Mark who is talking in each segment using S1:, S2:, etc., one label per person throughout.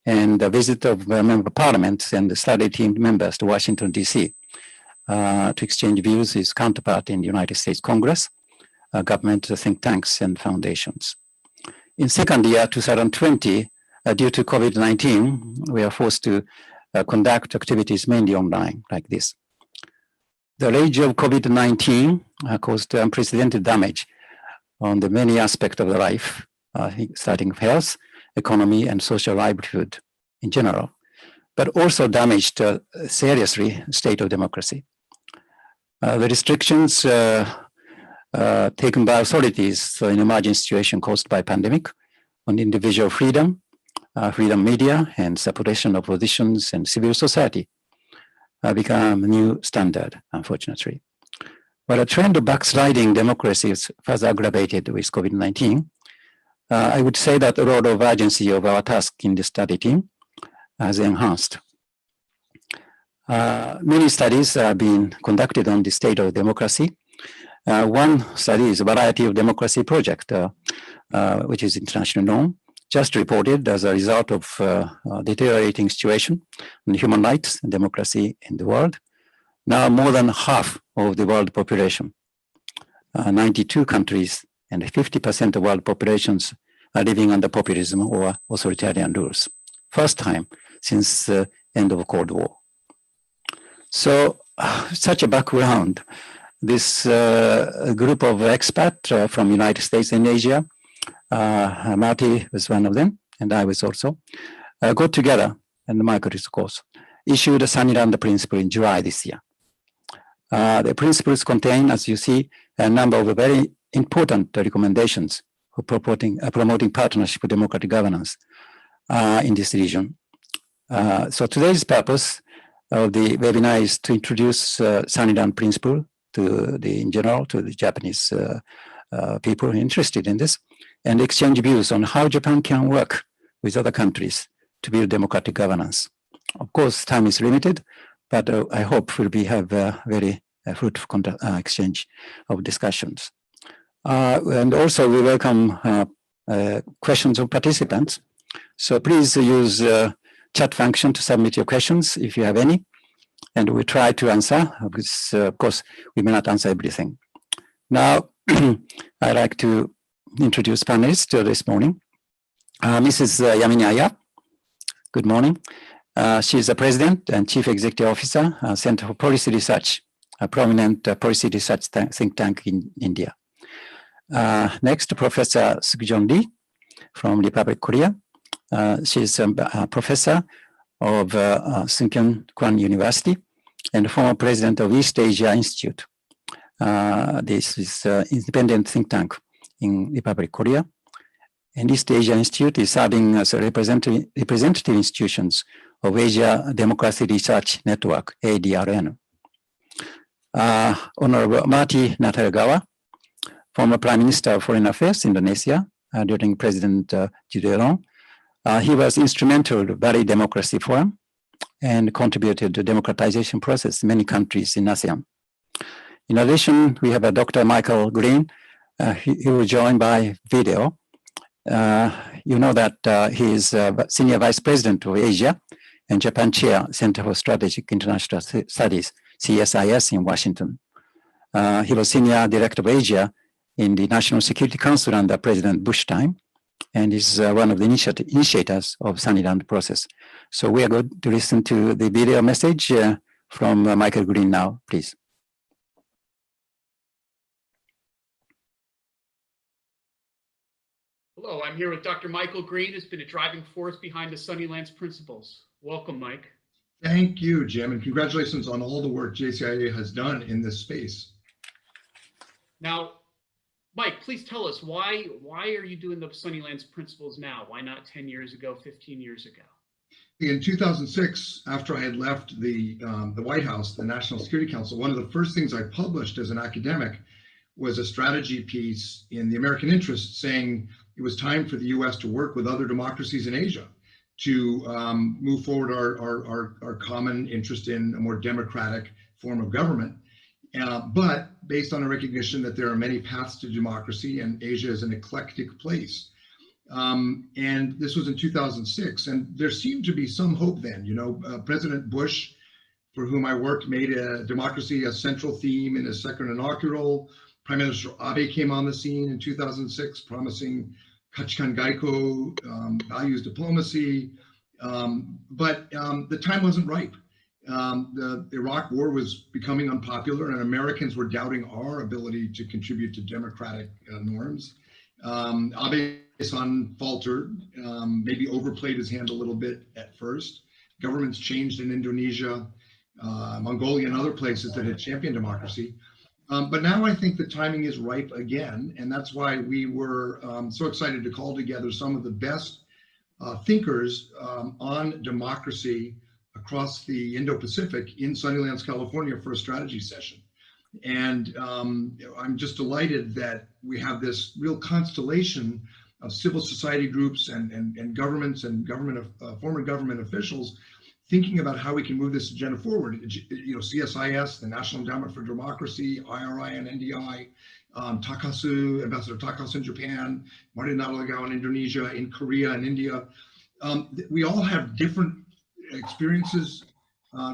S1: and a visit of member parliaments and the study team members to Washington, D.C. To exchange views with his counterpart in the United States Congress, government think tanks and foundations. In second year, 2020, due to COVID-19, we are forced to conduct activities mainly online like this. The rage of COVID-19 caused unprecedented damage on the many aspects of the life, starting with health, economy, and social livelihood in general, but also damaged seriously state of democracy. The restrictions taken by authorities in emergency situation caused by pandemic on individual freedom, freedom media, and suppression of oppositions and civil society become a new standard, unfortunately. But a trend of backsliding democracy is further aggravated with COVID-19. I would say that the role of urgency of our task in the study team has enhanced. Many studies are being conducted on the state of democracy. One study is a Variety of Democracy project, which is internationally known, just reported as a result of deteriorating situation in human rights and democracy in the world. Now more than half of the world population, 92 countries and 50% of world populations are living under populism or authoritarian rules. First time since the end of the Cold War. So such a background, this group of experts from United States and Asia, Marty was one of them, and I was also, got together, and Michael is of course, issued a Sunnyland Principle in July this year. The principles contain, as you see, a number of very important recommendations for promoting partnership with democratic governance in this region. So today's purpose of the webinar is to introduce Sunnyland Principle in general to the Japanese people interested in this, and exchange views on how Japan can work with other countries to build democratic governance. Of course, time is limited, but I hope we'll have a very fruitful exchange of discussions. And also we welcome questions of participants. So please use chat function to submit your questions if you have any, and we try to answer, because of course we may not answer everything. Now, I'd like to introduce panelists this morning. Mrs. Yamini Aya, good morning. She is the President and Chief Executive Officer, Center for Policy Research, a prominent policy research think tank in India. Next, Professor Sukjeon Lee from Republic of Korea. She is a professor of Sungkyun Kwan University and former president of East Asia Institute. This is an independent think tank in Republic of Korea. And East Asia Institute is serving as a representative institutions of Asia Democracy Research Network, ADRN. Honorable Marty Natalegawa, former Prime Minister of Foreign Affairs, Indonesia, during President Yudhoyono. He was instrumental to Bali Democracy Forum and contributed to the democratization process in many countries in ASEAN. In addition, we have Dr. Michael Green. He was joined by video. You know that he is Senior Vice President of Asia and Japan Chair, Center for Strategic International Studies, CSIS in Washington. He was Senior Director of Asia in the National Security Council under President Bush time, and is one of the initiators of Sunnyland process. So we are going to listen to the video message from Michael Green now, please.
S2: Hello, I'm here with Dr. Michael Green, who's been a driving force behind the Sunnylands Principles. Welcome, Mike.
S3: Thank you, Jim, and congratulations on all the work JCIA has done in this space.
S2: Now, Mike, please tell us why are you doing the Sunnylands Principles now? Why not 10 years ago, 15 years ago?
S3: In 2006, after I had left the White House, the National Security Council, one of the first things I published as an academic was a strategy piece in the American Interest saying it was time for the US to work with other democracies in Asia to move forward our common interest in a more democratic form of government. But based on a recognition that there are many paths to democracy and Asia is an eclectic place. And this was in 2006, and there seemed to be some hope then. President Bush, for whom I worked, made democracy a central theme in his second inaugural. Prime Minister Abe came on the scene in 2006, promising Kachikan Gaiko, values diplomacy. But the time wasn't ripe. The Iraq War was becoming unpopular, and Americans were doubting our ability to contribute to democratic norms. Abe-san faltered, maybe overplayed his hand a little bit at first. Governments changed in Indonesia, Mongolia, and other places that had championed democracy. But now I think the timing is ripe again, and that's why we were so excited to call together some of the best thinkers on democracy across the Indo-Pacific in Sunnylands, California for a strategy session. And I'm just delighted that we have this real constellation of civil society groups and governments and former government officials thinking about how we can move this agenda forward. CSIS, the National Endowment for Democracy, IRI and NDI, Takasu, Ambassador Takasu in Japan, Martin Natalegawa in Indonesia, in Korea and India. We all have different experiences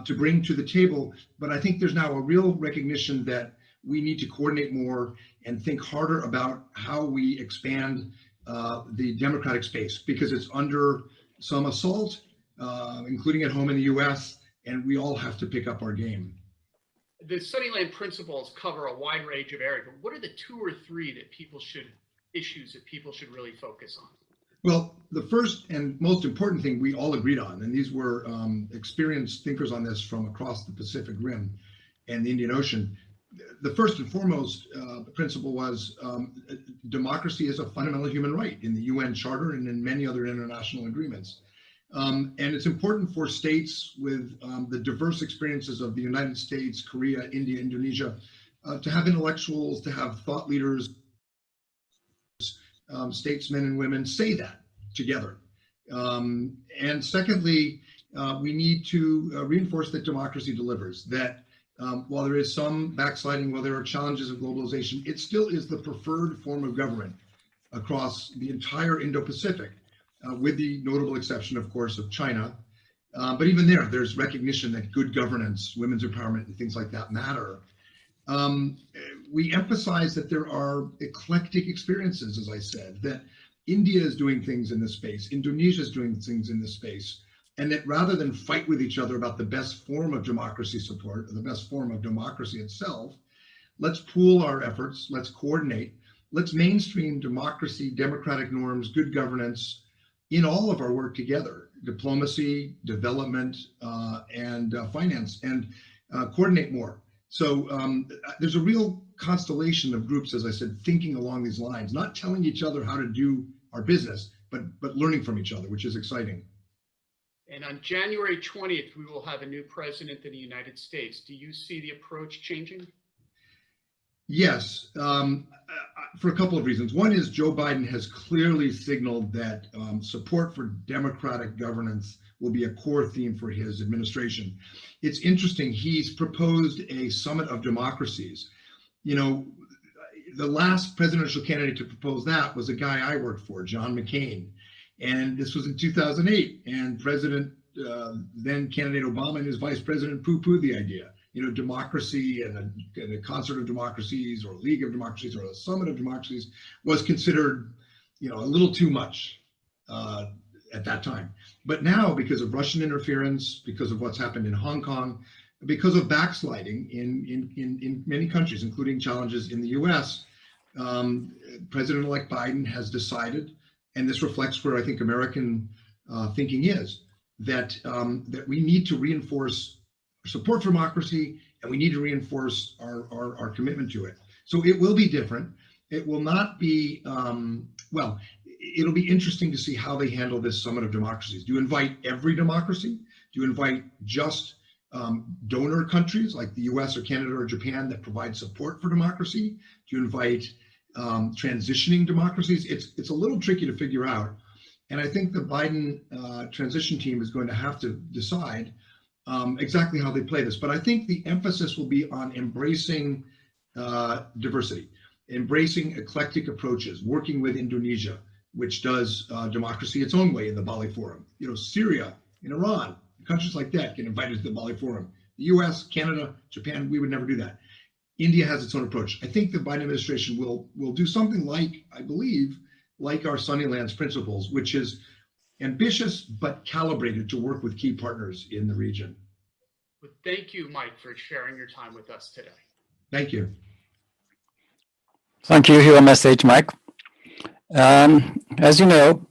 S3: to bring to the table, but I think there's now a real recognition that we need to coordinate more and think harder about how we expand the democratic space, because it's under some assault, including at home in the US, and we all have to pick up our game.
S2: The Sunnyland principles cover a wide range of areas, but what are the 2 or 3 issues that people should really focus on?
S3: Well, the first and most important thing we all agreed on, and these were experienced thinkers on this from across the Pacific Rim and the Indian Ocean. The first and foremost principle was democracy is a fundamental human right in the UN Charter and in many other international agreements. And it's important for states with the diverse experiences of the United States, Korea, India, Indonesia, to have intellectuals, to have thought leaders, statesmen and women say that together. And secondly, we need to reinforce that democracy delivers, that while there is some backsliding, while there are challenges of globalization, it still is the preferred form of government across the entire Indo-Pacific, with the notable exception, of course, of China. But even there's recognition that good governance, women's empowerment, and things like that matter. We emphasize that there are eclectic experiences, as I said, that India is doing things in this space, Indonesia is doing things in this space, and that rather than fight with each other about the best form of democracy support, or the best form of democracy itself, let's pool our efforts, let's coordinate, let's mainstream democracy, democratic norms, good governance in all of our work together, diplomacy, development, and finance, and coordinate more. So there's a real constellation of groups, as I said, thinking along these lines, not telling each other how to do our business, but learning from each other, which is exciting.
S2: And on January 20th, we will have a new president in the United States. Do you see the approach changing?
S3: Yes, for a couple of reasons. One is Joe Biden has clearly signaled that support for democratic governance will be a core theme for his administration. It's interesting, he's proposed a summit of democracies. The last presidential candidate to propose that was a guy I worked for, John McCain. And this was in 2008, and then candidate Obama and his vice president poo-pooed the idea. Democracy and a concert of democracies, or a league of democracies, or a summit of democracies was considered, a little too much at that time. But now, because of Russian interference, because of what's happened in Hong Kong, because of backsliding in many countries, including challenges in the US, President-elect Biden has decided, and this reflects where I think American thinking is, that we need to reinforce support for democracy, and we need to reinforce our commitment to it. So it will be different. It will not be, it'll be interesting to see how they handle this summit of democracies. Do you invite every democracy? Do you invite just donor countries like the US or Canada or Japan that provide support for democracy? Do you invite transitioning democracies? It's a little tricky to figure out. And I think the Biden transition team is going to have to decide exactly how they play this. But I think the emphasis will be on embracing diversity, embracing eclectic approaches, working with Indonesia, which does democracy its own way in the Bali Forum. You know, Syria and Iran, countries like that get invited to the Bali Forum. The US, Canada, Japan, we would never do that. India has its own approach. I think the Biden administration will do something like, I believe, like our Sunnylands principles, which is ambitious but calibrated to work with key partners in the region.
S2: Well, thank you, Mike, for sharing your time with us today.
S3: Thank you.
S1: Thank you for your message, Mike. As you know,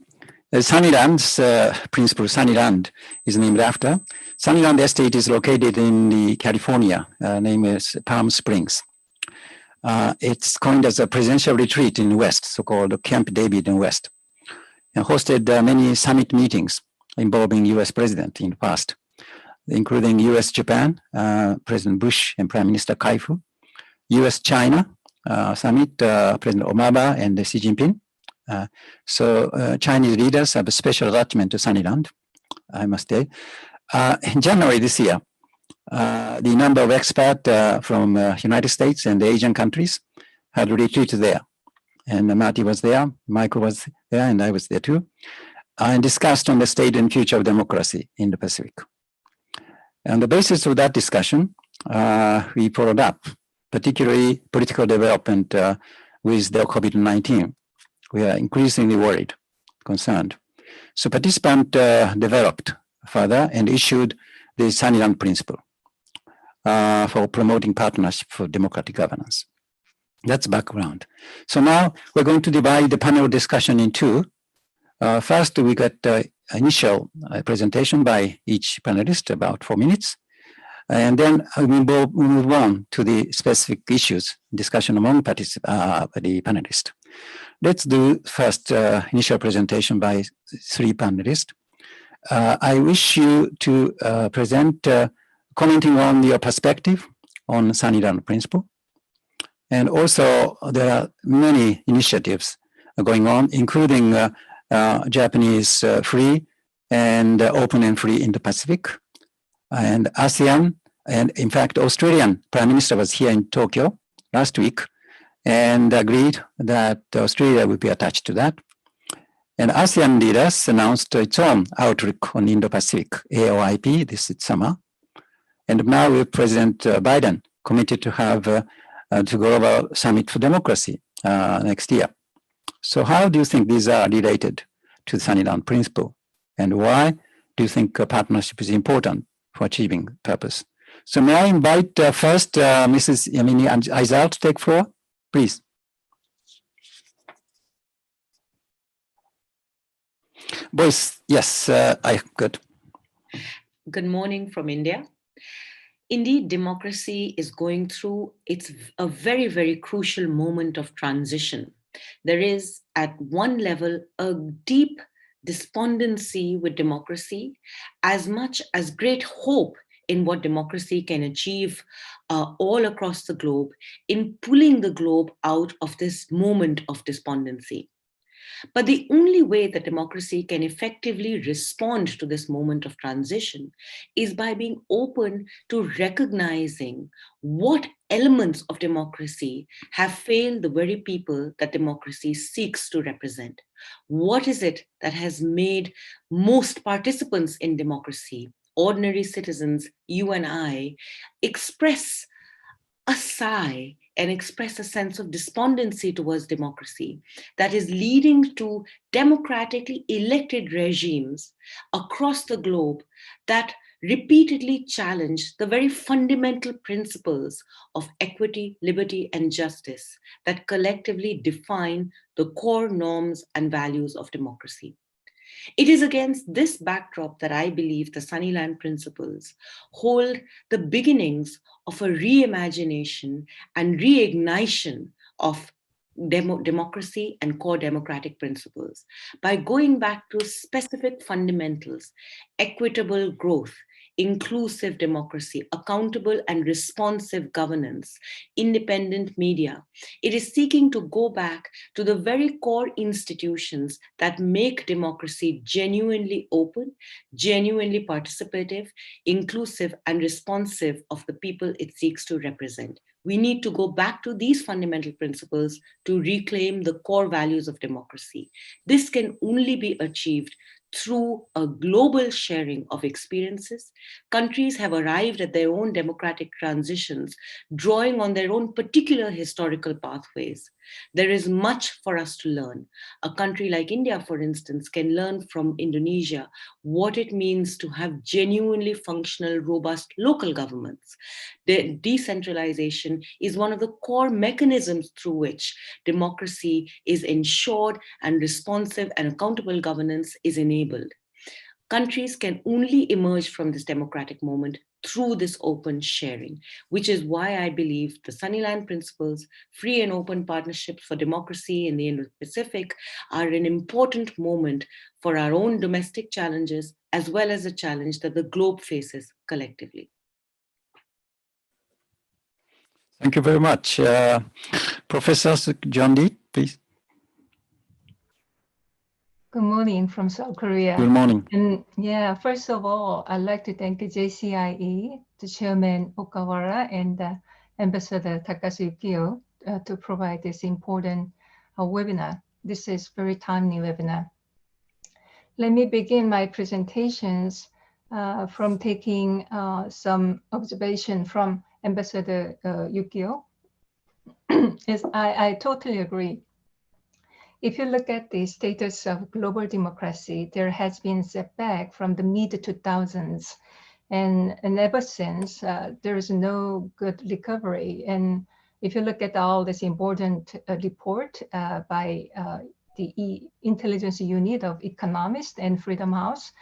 S1: the Sunnylands principle, Sunnyland, is named after. Sunnyland Estate is located in the California, name is Palm Springs. It's coined as a presidential retreat in the West, so-called Camp David in West, and hosted many summit meetings involving U.S. president in the past, including U.S.-Japan, President Bush and Prime Minister Kai-fu, U.S.-China summit, President Obama and Xi Jinping. So Chinese leaders have a special attachment to Sunnyland, I must say. In January this year, the number of experts from United States and Asian countries had retreated there. And Marty was there, Michael was there, and I was there too, and discussed on the state and future of democracy in the Pacific. On the basis of that discussion, we followed up, particularly political development with the COVID-19. We are increasingly worried, concerned. So participants developed further and issued the Sunnyland Principle for promoting partnership for democratic governance. That's background. So now we're going to divide the panel discussion in two. First, we got the initial presentation by each panelist, about 4 minutes. And then we will move on to the specific issues, discussion among the panelists. Let's do first initial presentation by 3 panelists. I wish you to present commenting on your perspective on Sunnyland Principle. And also there are many initiatives going on, including Japanese free and open and free Indo-Pacific, and ASEAN, and in fact, Australian Prime Minister was here in Tokyo last week and agreed that Australia will be attached to that. And ASEAN leaders announced its own outlook on Indo-Pacific, AOIP, this summer. And now with President Biden committed to have the Global Summit for Democracy next year. So how do you think these are related to the Sunnyland Principle? And why do you think a partnership is important for achieving purpose? So may I invite first Mrs. Yamini Aizal to take floor, please. Voice, yes, good.
S4: Good morning from India. Indeed, democracy is going through a very, very crucial moment of transition. There is, at one level, a deep despondency with democracy, as much as great hope in what democracy can achieve all across the globe, in pulling the globe out of this moment of despondency. But the only way that democracy can effectively respond to this moment of transition is by being open to recognizing what elements of democracy have failed the very people that democracy seeks to represent. What is it that has made most participants in democracy, ordinary citizens, you and I, express a sigh and express a sense of despondency towards democracy that is leading to democratically elected regimes across the globe that repeatedly challenge the very fundamental principles of equity, liberty, and justice that collectively define the core norms and values of democracy. It is against this backdrop that I believe the Sunnyland Principles hold the beginnings of a reimagination and reignition of democracy and core democratic principles by going back to specific fundamentals: equitable growth, inclusive democracy, accountable and responsive governance, independent media. It is seeking to go back to the very core institutions that make democracy genuinely open, genuinely participative, inclusive, and responsive of the people it seeks to represent. We need to go back to these fundamental principles to reclaim the core values of democracy. This can only be achieved through a global sharing of experiences. Countries have arrived at their own democratic transitions, drawing on their own particular historical pathways. There is much for us to learn. A country like India, for instance, can learn from Indonesia what it means to have genuinely functional, robust local governments. The decentralization is one of the core mechanisms through which democracy is ensured and responsive and accountable governance is enabled. Countries can only emerge from this democratic moment through this open sharing, which is why I believe the Sunnyland Principles, free and open partnerships for democracy in the Indo-Pacific, are an important moment for our own domestic challenges, as well as a challenge that the globe faces collectively.
S1: Thank you very much. Professor John Lee, please.
S5: Good morning from South Korea.
S1: Good morning.
S5: And yeah, first of all, I'd like to thank JCIE, the Chairman Okawara and Ambassador Takashi Yukio to provide this important webinar. This is very timely webinar. Let me begin my presentations from taking some observation from Ambassador Yukio. Yes, I totally agree. If you look at the status of global democracy, there has been setback from the mid-2000s. And ever since, there is no good recovery. And if you look at all this important report by the intelligence unit of economists and Freedom House,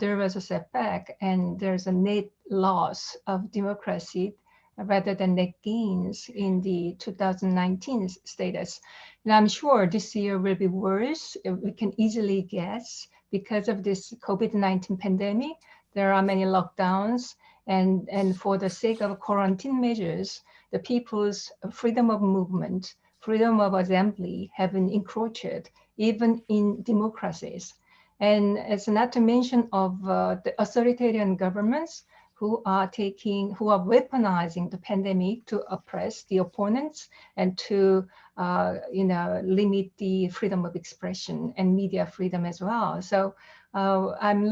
S5: there was a setback and there's a net loss of democracy rather than net gains in the 2019 status. And I'm sure this year will be worse. We can easily guess because of this COVID-19 pandemic. There are many lockdowns, and for the sake of quarantine measures, the people's freedom of movement, freedom of assembly have been encroached, even in democracies. And it's not to mention of the authoritarian governments who are weaponizing the pandemic to oppress the opponents and to limit the freedom of expression and media freedom as well. So I'm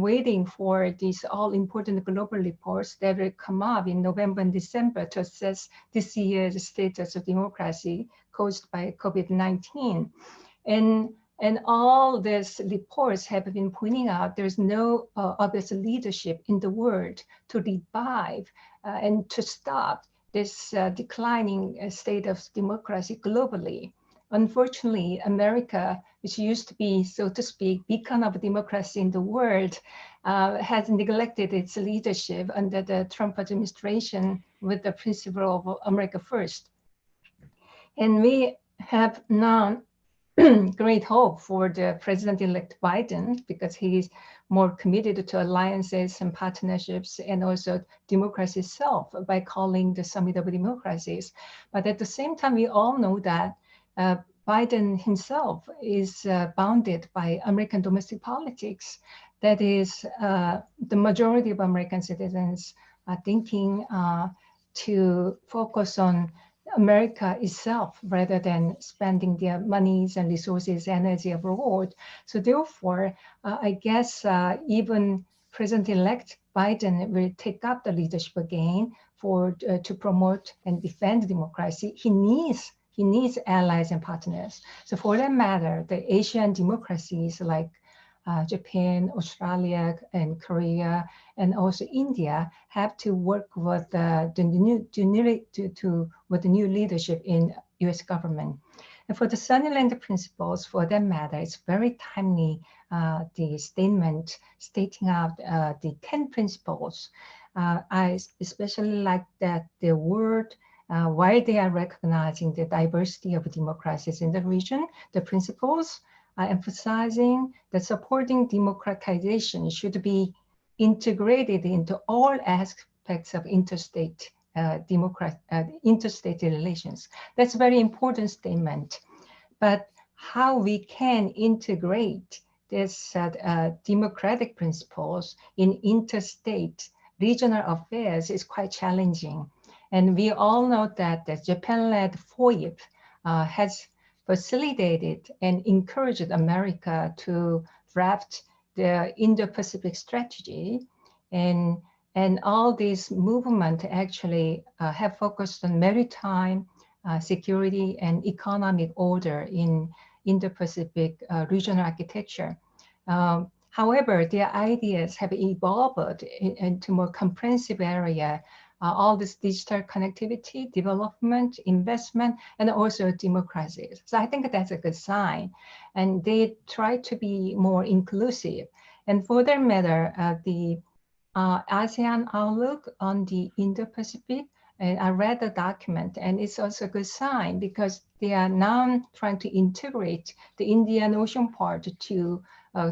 S5: waiting for these all important global reports that will come up in November and December to assess this year's status of democracy caused by COVID-19. And all these reports have been pointing out there's no obvious leadership in the world to revive and to stop this declining state of democracy globally. Unfortunately, America, which used to be, so to speak, beacon of democracy in the world, has neglected its leadership under the Trump administration with the principle of America First. And we have now great hope for the President-elect Biden because he is more committed to alliances and partnerships and also democracy itself by calling the Summit of Democracies. But at the same time, we all know that Biden himself is bounded by American domestic politics. That is, the majority of American citizens are thinking to focus on America itself rather than spending their monies and resources, energy abroad. So therefore, I guess even President-elect Biden will take up the leadership again to promote and defend democracy. He needs allies and partners. So for that matter, the Asian democracies like Japan, Australia, and Korea, and also India have to work with the new leadership in U.S. government. And for the Sunnyland Principles, for that matter, it's very timely, the statement stating out the 10 principles. I especially like that the word, while they are recognizing the diversity of democracies in the region, the principles are emphasizing that supporting democratization should be integrated into all aspects of interstate relations. That's a very important statement. But how we can integrate this democratic principles in interstate regional affairs is quite challenging. And we all know that the Japan-led FOIP has facilitated and encouraged America to draft the Indo-Pacific strategy. And all these movements actually have focused on maritime security and economic order in Indo-Pacific regional architecture. However, their ideas have evolved into more comprehensive area, all this digital connectivity, development, investment, and also democracy. So I think that's a good sign. And they try to be more inclusive. And for that matter, the ASEAN outlook on the Indo-Pacific, and I read the document, and it's also a good sign because they are now trying to integrate the Indian Ocean part to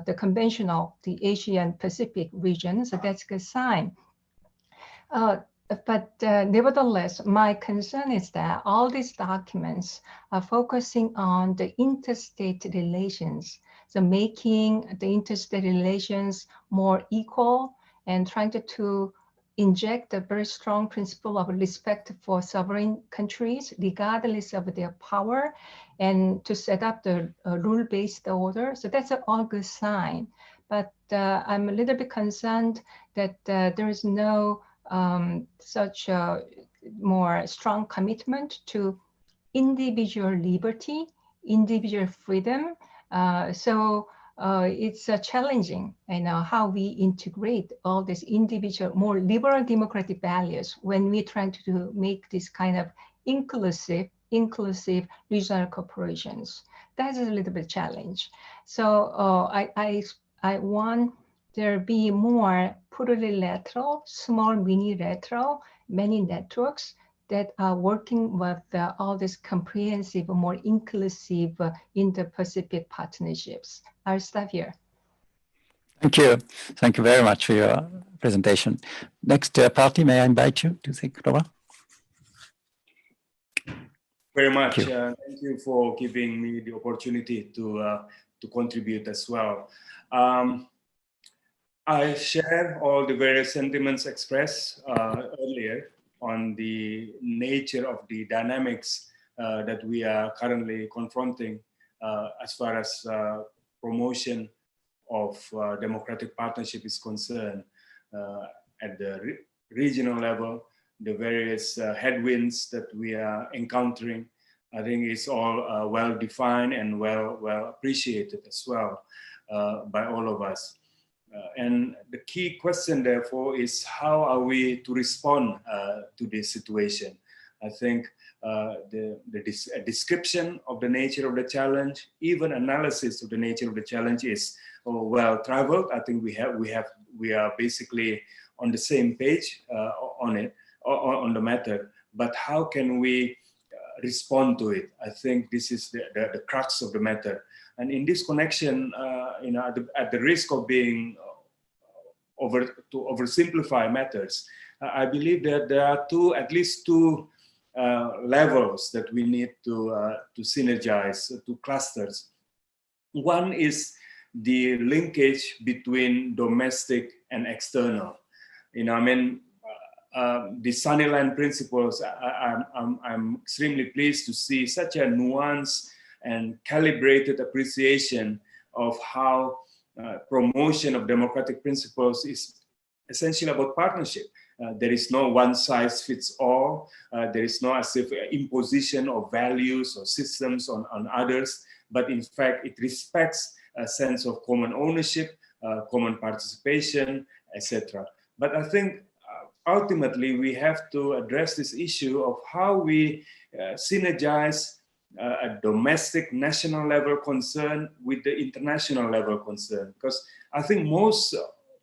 S5: the conventional, the Asian Pacific region. So that's a good sign. But nevertheless, my concern is that all these documents are focusing on the interstate relations. So making the interstate relations more equal and trying to inject a very strong principle of respect for sovereign countries, regardless of their power, and to set up the rule-based order. So that's an all good sign. But I'm a little bit concerned that there is no such a more strong commitment to individual liberty, individual freedom. So it's challenging, how we integrate all these individual, more liberal democratic values when we're trying to make this kind of inclusive regional corporations. That's a little bit challenge. So I want there be more plurilateral, small mini-lateral, many networks that are working with all these comprehensive, more inclusive Indo-Pacific partnerships. I'll stop here.
S1: Thank you. Thank you very much for your presentation. Next party, may I invite you to take over?
S6: Very much. Thank you for giving me the opportunity to contribute as well. I share all the various sentiments expressed earlier on the nature of the dynamics that we are currently confronting as far as promotion of democratic partnership is concerned at the regional level. The various headwinds that we are encountering, I think it's all well defined and well appreciated as well by all of us. And the key question, therefore, is how are we to respond to this situation? I think the description of the nature of the challenge, even analysis of the nature of the challenge is well traveled. I think we are basically on the same page on the matter. But how can we respond to it? I think this is the crux of the matter. And in this connection, at the risk of being oversimplify matters, I believe that there are at least two levels that we need to synergize, two clusters. One is the linkage between domestic and external. The Sunnyland principles, I'm extremely pleased to see such a nuanced and calibrated appreciation of how promotion of democratic principles is essentially about partnership. There is no one size fits all. There is no as if imposition of values or systems on others, but in fact, it respects a sense of common ownership, common participation, etc. But I think ultimately we have to address this issue of how we synergize a domestic national level concern with the international level concern, because I think most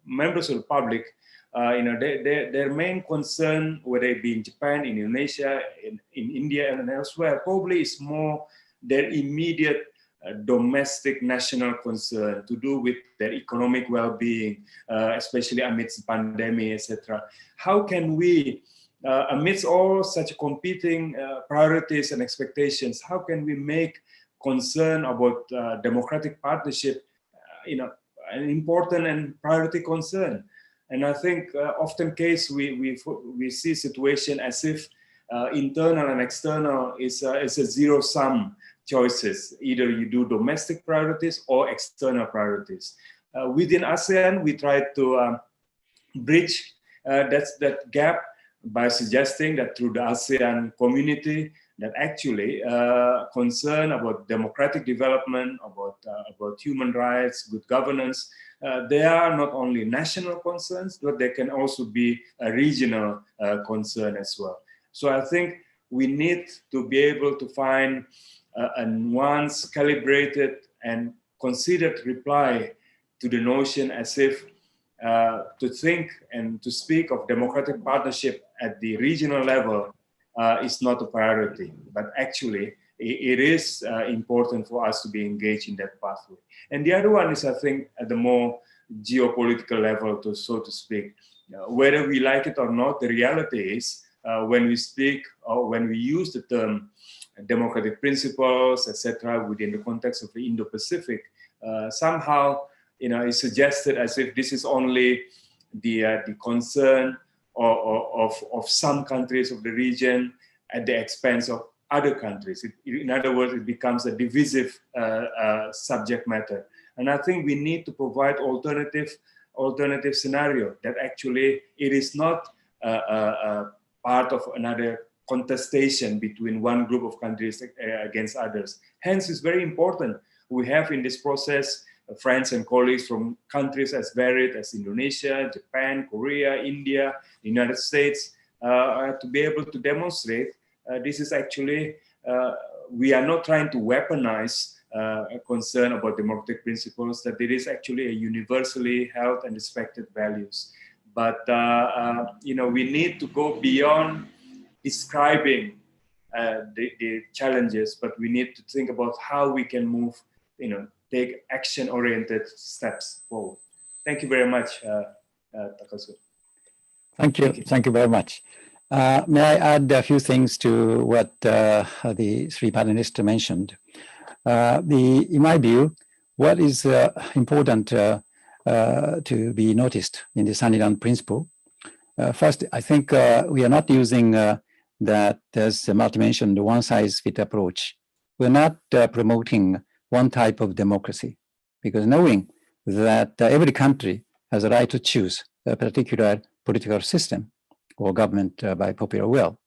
S6: members of the public, their main concern, whether it be in Japan, in Indonesia, in India, and elsewhere, probably is more their immediate domestic national concern to do with their economic well-being, especially amidst the pandemic, etc. How can we, amidst all such competing priorities and expectations, how can we make concern about democratic partnership, an important and priority concern? And I think often case we see situation as if internal and external is a zero-sum choices. Either you do domestic priorities or external priorities. Within ASEAN, we try to bridge that gap by suggesting that through the ASEAN community, that actually concern about democratic development, about human rights, good governance, they are not only national concerns, but they can also be a regional concern as well. So I think we need to be able to find a nuanced, calibrated, and considered reply to the notion as if to think and to speak of democratic partnership at the regional level is not a priority, but actually it is important for us to be engaged in that pathway. And the other one is, I think, at the more geopolitical level, so to speak. Whether we like it or not, the reality is when we speak or when we use the term democratic principles, etc., within the context of the Indo-Pacific, somehow, it's suggested as if this is only the concern of some countries of the region at the expense of other countries. In other words, it becomes a divisive subject matter. And I think we need to provide alternative scenario that actually it is not part of another contestation between one group of countries against others. Hence, it's very important we have in this process friends and colleagues from countries as varied as Indonesia, Japan, Korea, India, the United States, to be able to demonstrate this is actually, we are not trying to weaponize a concern about democratic principles, that it is actually a universally held and respected values. But, we need to go beyond describing the challenges, but we need to think about how we can move, take action-oriented steps forward. Thank you very much, Takasu.
S1: Thank you. Thank you very much. May I add a few things to what the three panelists mentioned? In my view, what is important to be noticed in the Sunnyland principle? First, I think we are not using that, as Marty mentioned, the one-size-fits approach. We're not promoting one type of democracy, because knowing that every country has a right to choose a particular political system or government by popular will.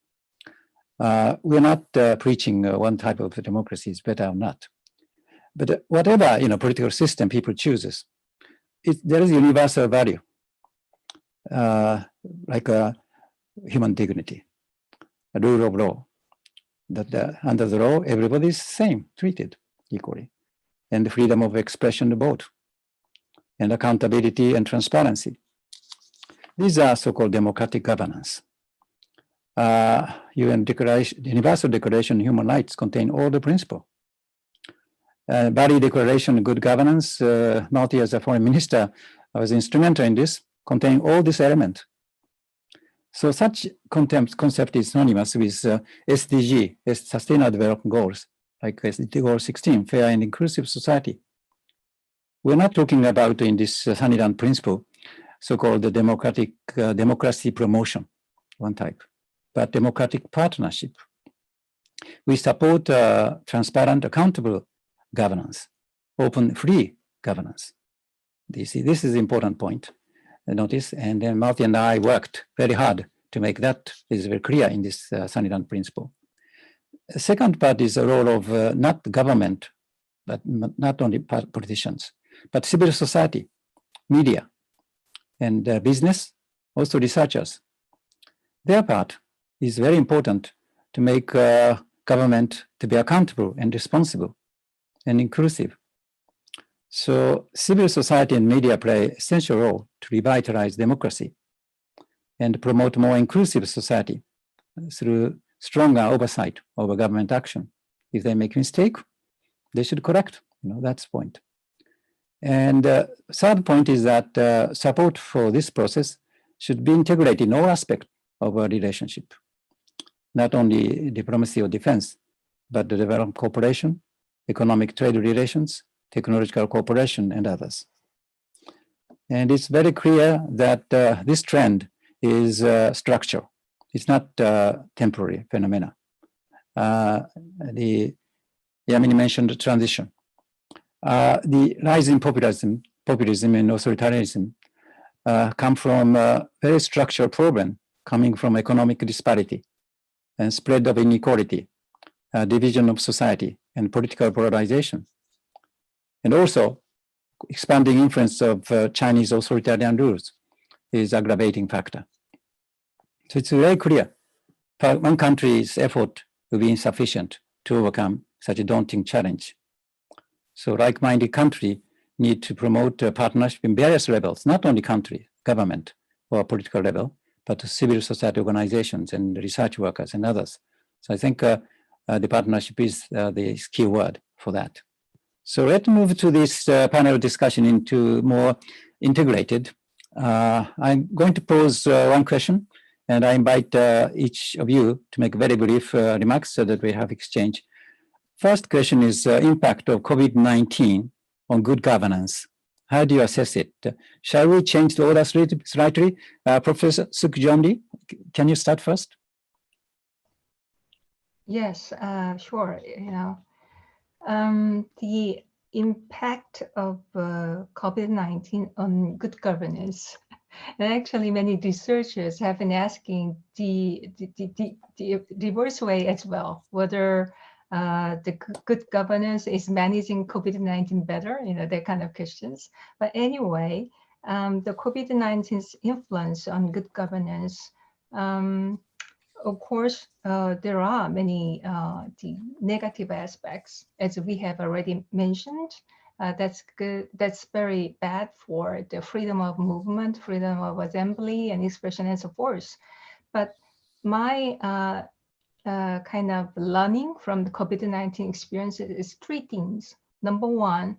S1: We're not preaching one type of democracy is better or not. But whatever political system people chooses, there is universal value, like human dignity, a rule of law, that under the law, everybody is same, treated equally, and the freedom of expression to vote, and accountability and transparency. These are so-called democratic governance. UN Declaration, Universal Declaration of Human Rights contain all the principles. Bali Declaration of Good Governance, Marty as a foreign minister was instrumental in this, contain all this element. So such concept is synonymous with SDG, Sustainable Development Goals, like SDG Goal 16, fair and inclusive society. We're not talking about in this Sunnyland principle, so-called the democracy promotion, one type, but democratic partnership. We support transparent, accountable governance, open, free governance. This is the important point. Notice, and then Marty and I worked very hard to make that is very clear in this Sunnyland principle. The second part is the role of not government, but not only politicians, but civil society, media, and business, also researchers. Their part is very important to make government to be accountable and responsible and inclusive. So civil society and media play an essential role to revitalize democracy and promote more inclusive society through stronger oversight over government action. If they make a mistake, they should correct. That's the point. And third point is that support for this process should be integrated in all aspects of our relationship, not only diplomacy or defense, but the development cooperation, economic trade relations, technological cooperation, and others. And it's very clear that this trend is structural It's not temporary phenomena. Yamini mentioned the transition. The rising populism and authoritarianism come from a very structural problem coming from economic disparity and spread of inequality, division of society, and political polarization. And also, expanding influence of Chinese authoritarian rules is an aggravating factor. So it's very clear, one country's effort will be insufficient to overcome such a daunting challenge. So like-minded countries need to promote a partnership in various levels, not only country, government, or political level, but civil society organizations and research workers and others. So I think the partnership is the key word for that. So let's move to this panel discussion into more integrated. I'm going to pose one question, and I invite each of you to make very brief remarks so that we have exchange. First question is impact of COVID-19 on good governance. How do you assess it? Shall we change the order slightly? Professor Sukjomdi, can you start first?
S5: Yes, sure. The impact of COVID-19 on good governance, and actually many researchers have been asking the reverse way as well, whether the good governance is managing COVID-19 better, that kind of questions. But anyway, the COVID-19's influence on good governance, of course, there are many the negative aspects, as we have already mentioned. That's good. That's very bad for the freedom of movement, freedom of assembly and expression, and so forth. But my kind of learning from the COVID-19 experience is three things. Number one,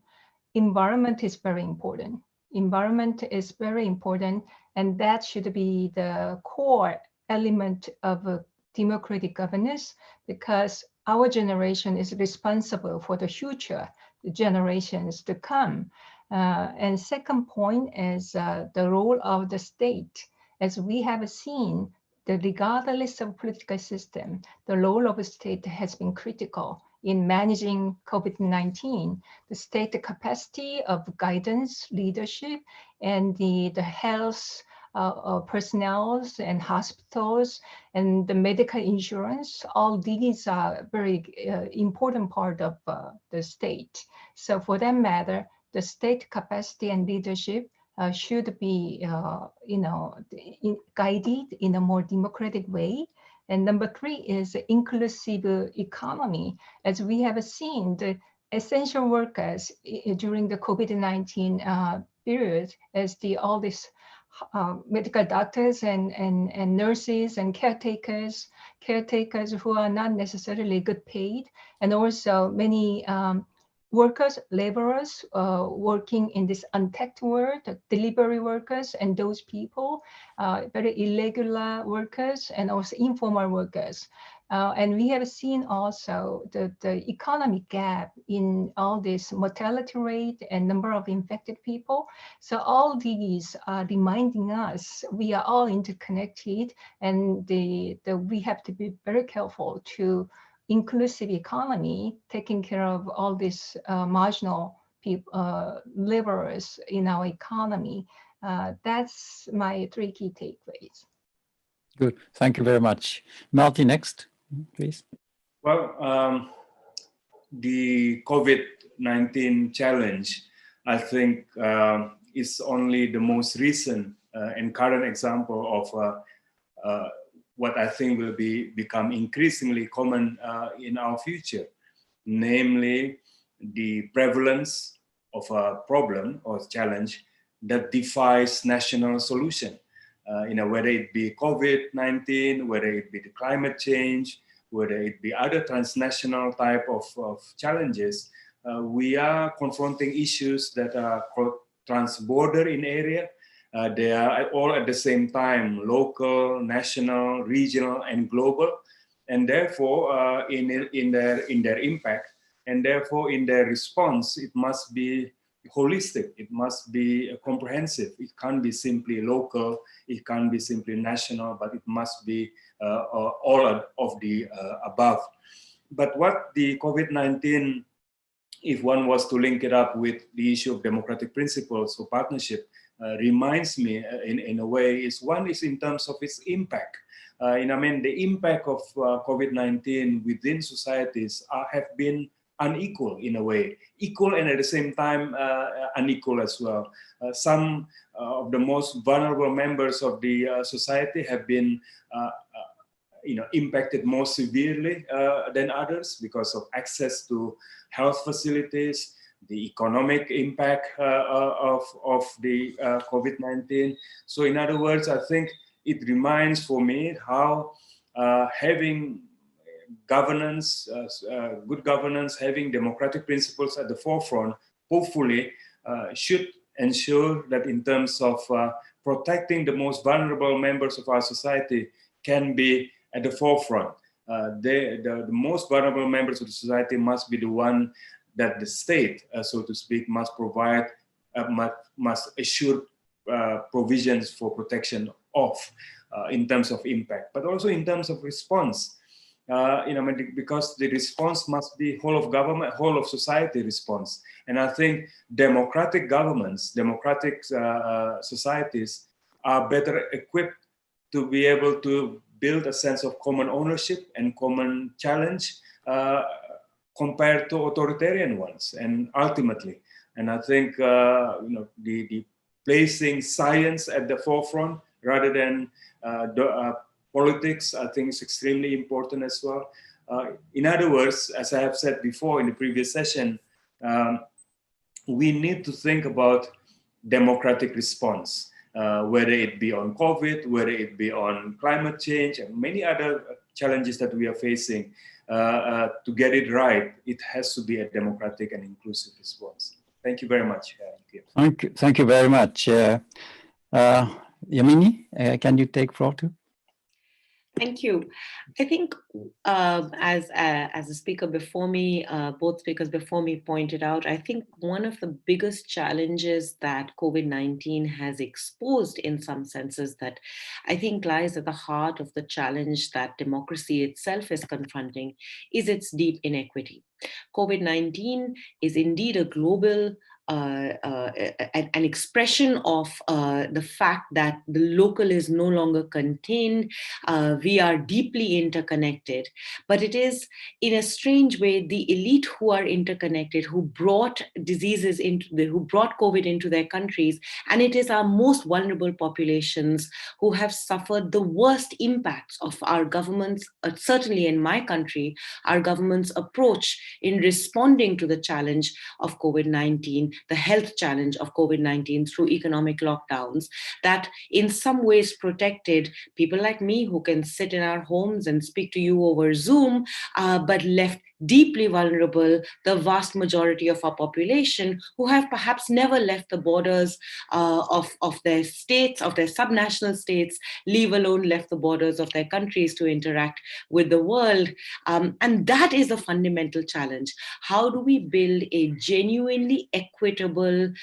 S5: environment is very important. Environment is very important, and that should be the core element of democratic governance, because our generation is responsible for the future generations to come. And second point is the role of the state. As we have seen, regardless of political system, the role of the state has been critical in managing COVID-19. The state capacity of guidance, leadership, and the health personnel and hospitals and the medical insurance, all these are very important part of the state. So for that matter, the state capacity and leadership should be, guided in a more democratic way. And number three is inclusive economy. As we have seen, the essential workers during the COVID-19 period, as all these medical doctors and nurses and caretakers who are not necessarily good paid, and also many workers, laborers working in this untaxed world, delivery workers, and those people, very irregular workers, and also informal workers. And we have seen also the economic gap in all this mortality rate and number of infected people. So all these are reminding us we are all interconnected, and we have to be very careful to inclusive economy, taking care of all these marginal people, laborers in our economy. That's my three key takeaways.
S1: Good, thank you very much. Marty, next, please.
S6: Well, the COVID-19 challenge, I think, is only the most recent and current example of what I think will become increasingly common in our future, namely the prevalence of a problem or challenge that defies national solution. Whether it be COVID-19, whether it be the climate change, whether it be other transnational type of challenges, we are confronting issues that are trans-border in area. They are all at the same time local, national, regional, and global, and therefore in their impact, and therefore in their response, it must be holistic. It must be comprehensive. It can't be simply local. It can't be simply national, but it must be all of the above. But what the COVID-19, if one was to link it up with the issue of democratic principles or partnership, reminds me in a way is one is in terms of its impact. The impact of COVID-19 within societies have been unequal in a way, equal and at the same time unequal as well. Some of the most vulnerable members of the society have been impacted more severely than others because of access to health facilities, the economic impact of the COVID-19. So in other words, I think it reminds for me how having governance, good governance, having democratic principles at the forefront, hopefully should ensure that in terms of protecting the most vulnerable members of our society can be at the forefront. The most vulnerable members of the society must be the one that the state, so to speak, must provide, must assure provisions for protection of in terms of impact, but also in terms of response. Because the response must be whole of government, whole of society response. And I think democratic governments, democratic societies are better equipped to be able to build a sense of common ownership and common challenge compared to authoritarian ones. And ultimately, and I think the placing science at the forefront rather than politics, I think is extremely important as well. In other words, as I have said before in the previous session, we need to think about democratic response, whether it be on COVID, whether it be on climate change and many other challenges that we are facing. To get it right, it has to be a democratic and inclusive response. Thank you very much.
S1: Thank you very much. Yamini, can you take floor too?
S4: Thank you. I think as the speaker before me, both speakers before me pointed out, I think one of the biggest challenges that COVID-19 has exposed in some senses that I think lies at the heart of the challenge that democracy itself is confronting is its deep inequity. COVID-19 is indeed a global an expression of the fact that the local is no longer contained. We are deeply interconnected, but it is in a strange way the elite who are interconnected, who brought diseases who brought COVID into their countries, and it is our most vulnerable populations who have suffered the worst impacts of our government's, certainly in my country, our government's approach in responding to the challenge of COVID-19, the health challenge of COVID-19 through economic lockdowns that in some ways protected people like me who can sit in our homes and speak to you over Zoom, but left deeply vulnerable the vast majority of our population who have perhaps never left the borders of their states, of their subnational states, leave alone left the borders of their countries to interact with the world. And that is a fundamental challenge. How do we build a genuinely equitable,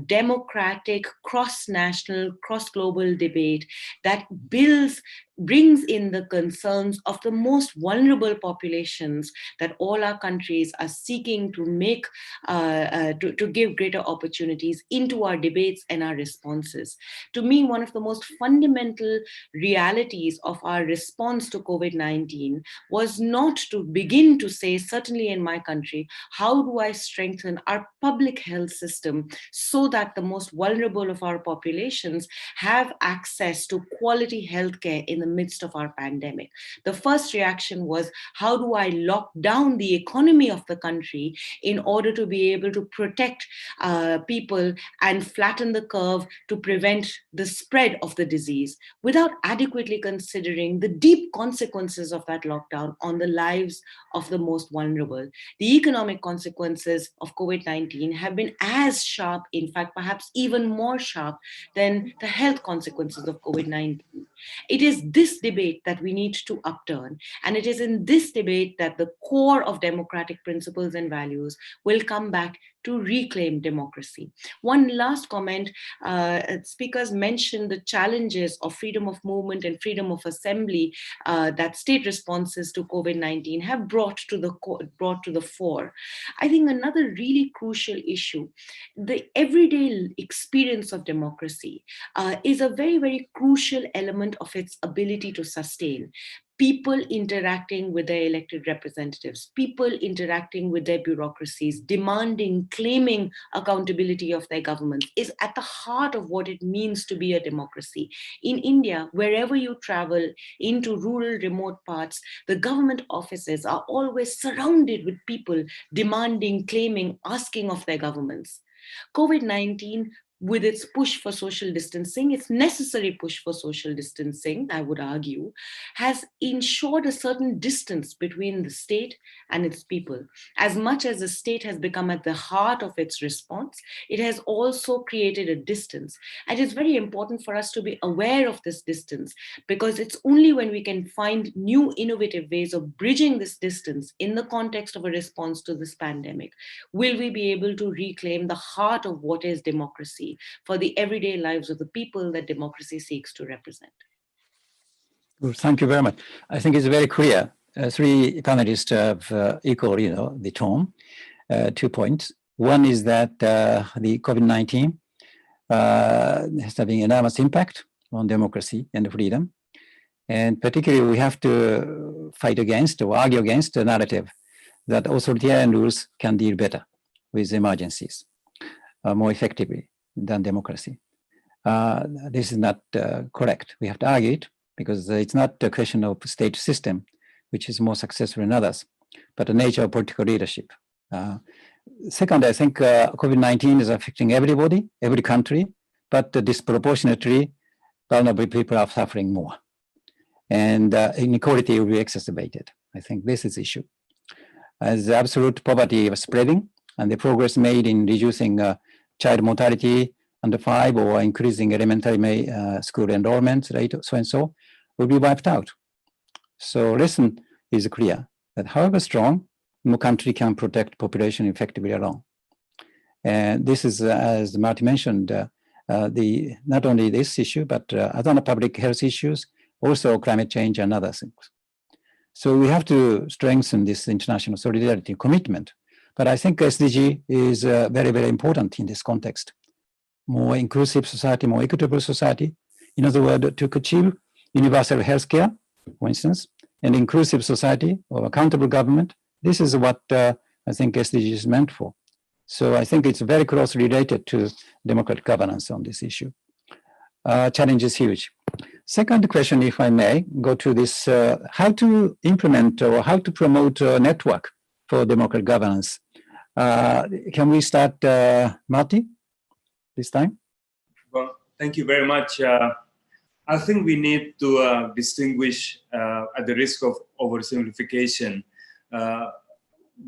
S4: democratic, cross-national, cross-global debate that brings in the concerns of the most vulnerable populations that all our countries are seeking to make, to give greater opportunities into our debates and our responses. To me, one of the most fundamental realities of our response to COVID-19 was not to begin to say, certainly in my country, how do I strengthen our public health system so that the most vulnerable of our populations have access to quality healthcare in the midst of our pandemic. The first reaction was, how do I lock down the economy of the country in order to be able to protect people and flatten the curve to prevent the spread of the disease, without adequately considering the deep consequences of that lockdown on the lives of the most vulnerable. The economic consequences of COVID-19 have been as sharp, in fact, perhaps even more sharp than the health consequences of COVID-19. It is this debate that we need to upturn. And it is in this debate that the core of democratic principles and values will come back to reclaim democracy. One last comment, speakers mentioned the challenges of freedom of movement and freedom of assembly that state responses to COVID-19 have brought to the fore. I think another really crucial issue, the everyday experience of democracy is a very, very crucial element of its ability to sustain. People interacting with their elected representatives, people interacting with their bureaucracies, demanding, claiming accountability of their governments is at the heart of what it means to be a democracy. In India, wherever you travel into rural, remote parts, the government offices are always surrounded with people demanding, claiming, asking of their governments. COVID-19, with its push for social distancing, its necessary push for social distancing, I would argue, has ensured a certain distance between the state and its people. As much as the state has become at the heart of its response, it has also created a distance. And it's very important for us to be aware of this distance, because it's only when we can find new innovative ways of bridging this distance in the context of a response to this pandemic, will we be able to reclaim the heart of what is democracy for the everyday lives of the people that democracy seeks to represent.
S1: Well, thank you very much. I think it's very clear. Three panelists have equal, the tone. 2 points. One is that the COVID-19 has having enormous impact on democracy and freedom. And particularly, we have to fight against or argue against the narrative that authoritarian rules can deal better with emergencies more effectively than democracy. This is not correct. We have to argue it, because it's not a question of state system, which is more successful than others, but the nature of political leadership. Second, I think COVID-19 is affecting everybody, every country, but disproportionately, vulnerable people are suffering more. And inequality will be exacerbated. I think this is the issue. As absolute poverty is spreading, and the progress made in reducing child mortality under 5 or increasing elementary school enrollment rate, so and so, will be wiped out. So lesson is clear that however strong, no country can protect population effectively alone. And this is, as Marty mentioned, not only this issue, but other public health issues, also climate change and other things. So we have to strengthen this international solidarity commitment. But I think SDG is very, very important in this context. More inclusive society, more equitable society. In other words, to achieve universal healthcare, for instance, and inclusive society or accountable government, this is what I think SDG is meant for. So I think it's very closely related to democratic governance on this issue. Challenge is huge. Second question, if I may, go to this, how to implement or how to promote a network for democratic governance. Can we start, Marty, this time?
S6: Well, thank you very much. I think we need to distinguish, at the risk of oversimplification,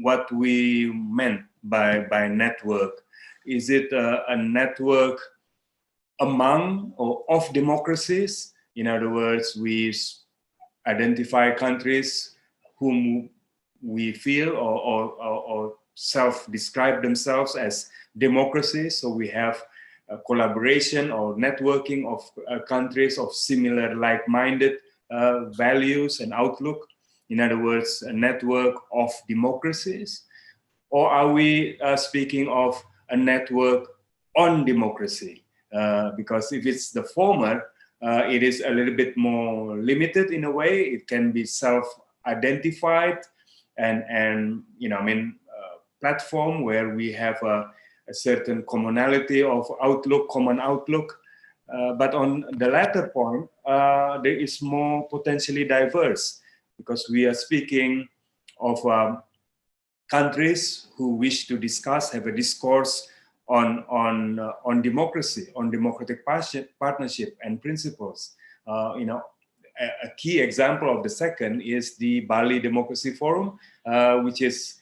S6: what we meant by network. Is it a network among or of democracies? In other words, we identify countries whom we feel or self-describe themselves as democracies. So we have a collaboration or networking of countries of similar like-minded values and outlook. In other words, a network of democracies. Or are we speaking of a network on democracy? Because if it's the former, it is a little bit more limited in a way. It can be self-identified and platform where we have a certain commonality of outlook, common outlook. But on the latter point, there is more potentially diverse, because we are speaking of countries who wish to discuss, have a discourse on democracy, on democratic partnership and principles. A key example of the second is the Bali Democracy Forum, which is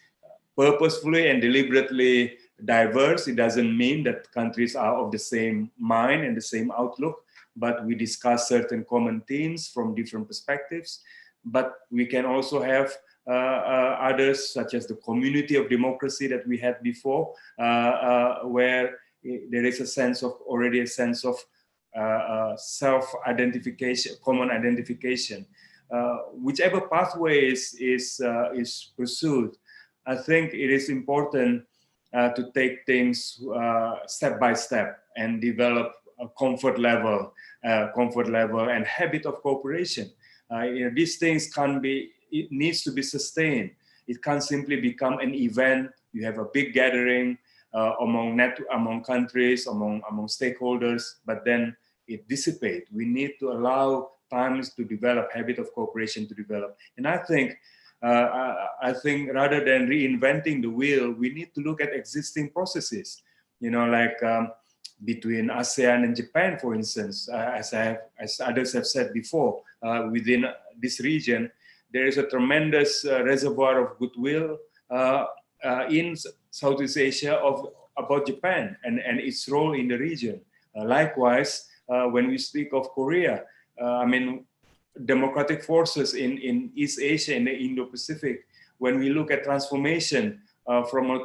S6: purposefully and deliberately diverse. It doesn't mean that countries are of the same mind and the same outlook, but we discuss certain common themes from different perspectives. But we can also have others, such as the community of democracy that we had before, where there is already a sense of self-identification, common identification. Whichever pathway is pursued, I think it is important to take things step by step and develop a comfort level and habit of cooperation. These things it needs to be sustained. It can't simply become an event. You have a big gathering among countries, among stakeholders, but then it dissipates. We need to allow times to develop, habit of cooperation to develop. And I think rather than reinventing the wheel, we need to look at existing processes, like between ASEAN and Japan, for instance, as others have said before, within this region, there is a tremendous reservoir of goodwill in Southeast Asia about Japan and its role in the region. Likewise, when we speak of Korea, democratic forces in East Asia and the Indo-Pacific, when we look at transformation from an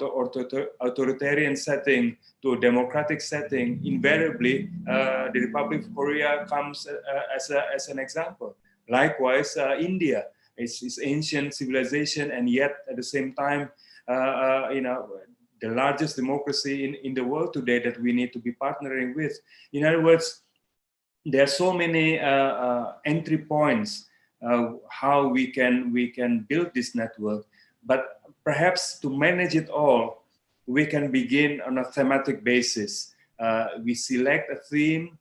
S6: authoritarian setting to a democratic setting, invariably the Republic of Korea comes as an example. Likewise, India, its ancient civilization, and yet at the same time, the largest democracy in the world today that we need to be partnering with. In other words, there are so many entry points how we can build this network, but perhaps to manage it all, we can begin on a thematic basis. We select a theme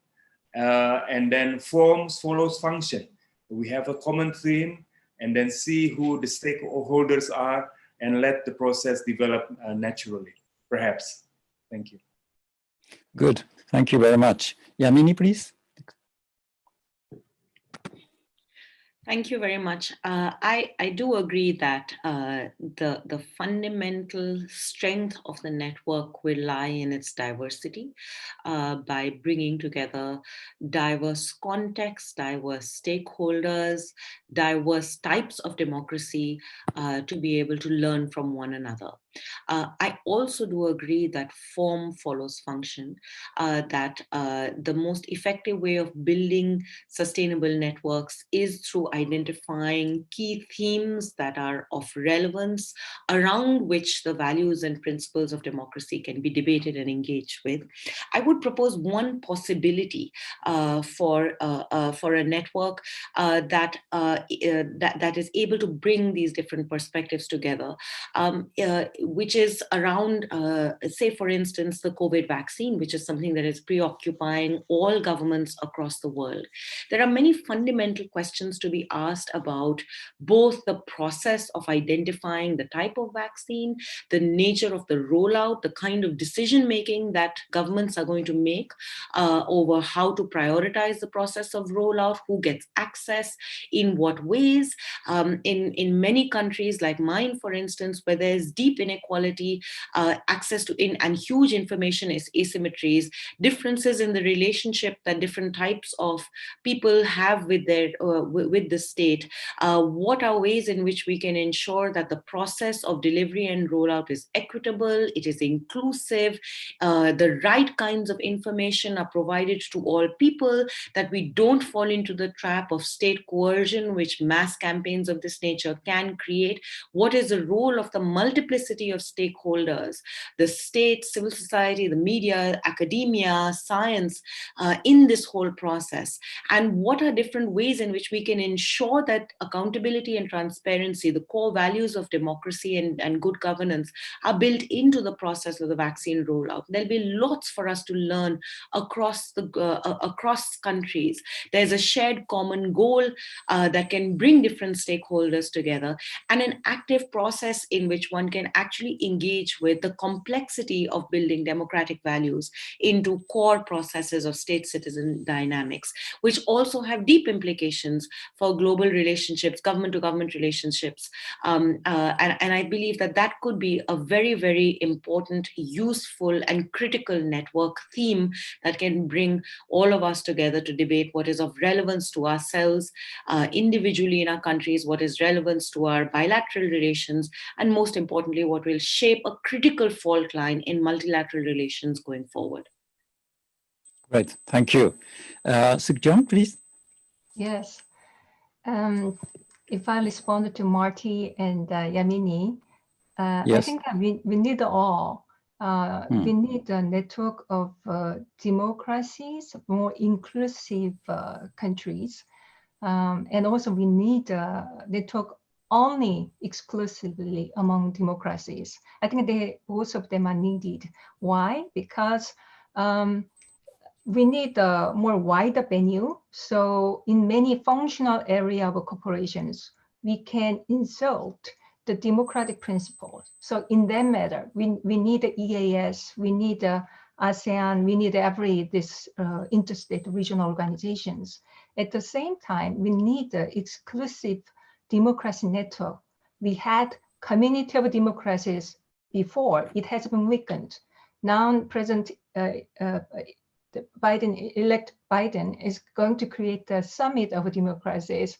S6: and then forms follows function. We have a common theme and then see who the stakeholders are and let the process develop naturally, perhaps. Thank you.
S1: Good. Thank you very much. Yamini, please.
S4: Thank you very much. I do agree that the fundamental strength of the network will lie in its diversity by bringing together diverse contexts, diverse stakeholders, diverse types of democracy to be able to learn from one another. I also do agree that form follows function, that the most effective way of building sustainable networks is through identifying key themes that are of relevance around which the values and principles of democracy can be debated and engaged with. I would propose one possibility for a network that is able to bring these different perspectives together, which is around, say, for instance, the COVID vaccine, which is something that is preoccupying all governments across the world. There are many fundamental questions to be asked about both the process of identifying the type of vaccine, the nature of the rollout, the kind of decision-making that governments are going to make over how to prioritize the process of rollout, who gets access, in what ways. In many countries like mine, for instance, where there's deep inequality, access to and huge information asymmetries, differences in the relationship that different types of people have with the state. What are ways in which we can ensure that the process of delivery and rollout is equitable, it is inclusive, the right kinds of information are provided to all people, that we don't fall into the trap of state coercion, which mass campaigns of this nature can create. What is the role of the multiplicity of stakeholders, the state, civil society, the media, academia, science, in this whole process? And what are different ways in which we can ensure that accountability and transparency, the core values of democracy and good governance, are built into the process of the vaccine rollout? There'll be lots for us to learn across countries. There's a shared common goal that can bring different stakeholders together, and an active process in which one can actually actually engage with the complexity of building democratic values into core processes of state-citizen dynamics, which also have deep implications for global relationships, government-to-government relationships. And I believe that that could be a very, very important, useful, and critical network theme that can bring all of us together to debate what is of relevance to ourselves individually in our countries, what is relevance to our bilateral relations, and most importantly, what will shape a critical fault line in multilateral relations going forward.
S1: Right, thank you. John, please.
S5: Yes. If I respond to Marty and Yamini,
S1: Yes.
S5: I think that we need all. We need a network of democracies, more inclusive countries. And also we need a network only exclusively among democracies. I think both of them are needed. Why? Because we need a more wider venue. So in many functional area of corporations, we can insert the democratic principles. So in that matter, we need the EAS, we need the ASEAN, we need this interstate regional organizations. At the same time, we need the exclusive democracy network. We had community of democracies before, it has been weakened. Now President elect Biden is going to create a summit of democracies.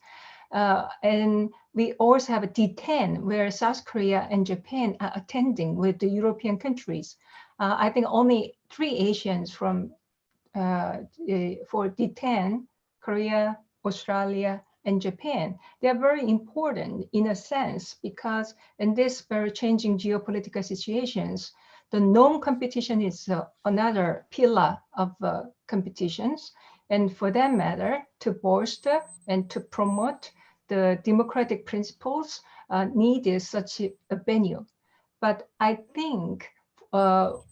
S5: And we also have a D10 where South Korea and Japan are attending with the European countries. I think only 3 Asians for D10, Korea, Australia, and Japan. They are very important in a sense because in this very changing geopolitical situations, the non-competition is another pillar of competitions. And for that matter, to bolster and to promote the democratic principles needed such a venue. But I think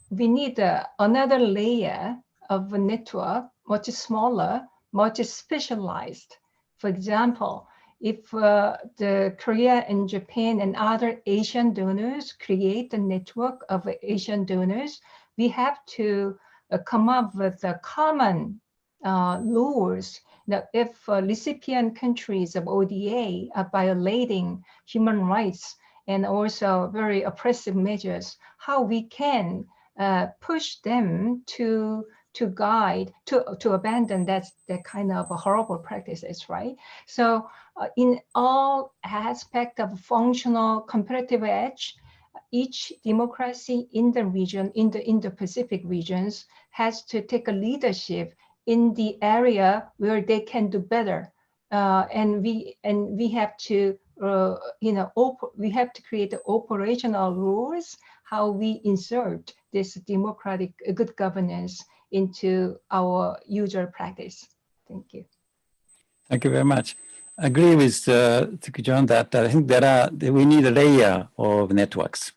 S5: we need another layer of a network, much smaller, much specialized. For example, if the Korea and Japan and other Asian donors create a network of Asian donors, we have to come up with common rules. Now, if recipient countries of ODA are violating human rights and also very oppressive measures, how we can push them to abandon that kind of horrible practices, right? So in all aspects of functional comparative edge, each democracy in the region, in the Indo-Pacific regions, has to take a leadership in the area where they can do better, and we have to we have to create the operational rules how we insert this democratic good governance into our user practice. Thank you.
S1: Thank you very much. I agree with John that I think we need a layer of networks.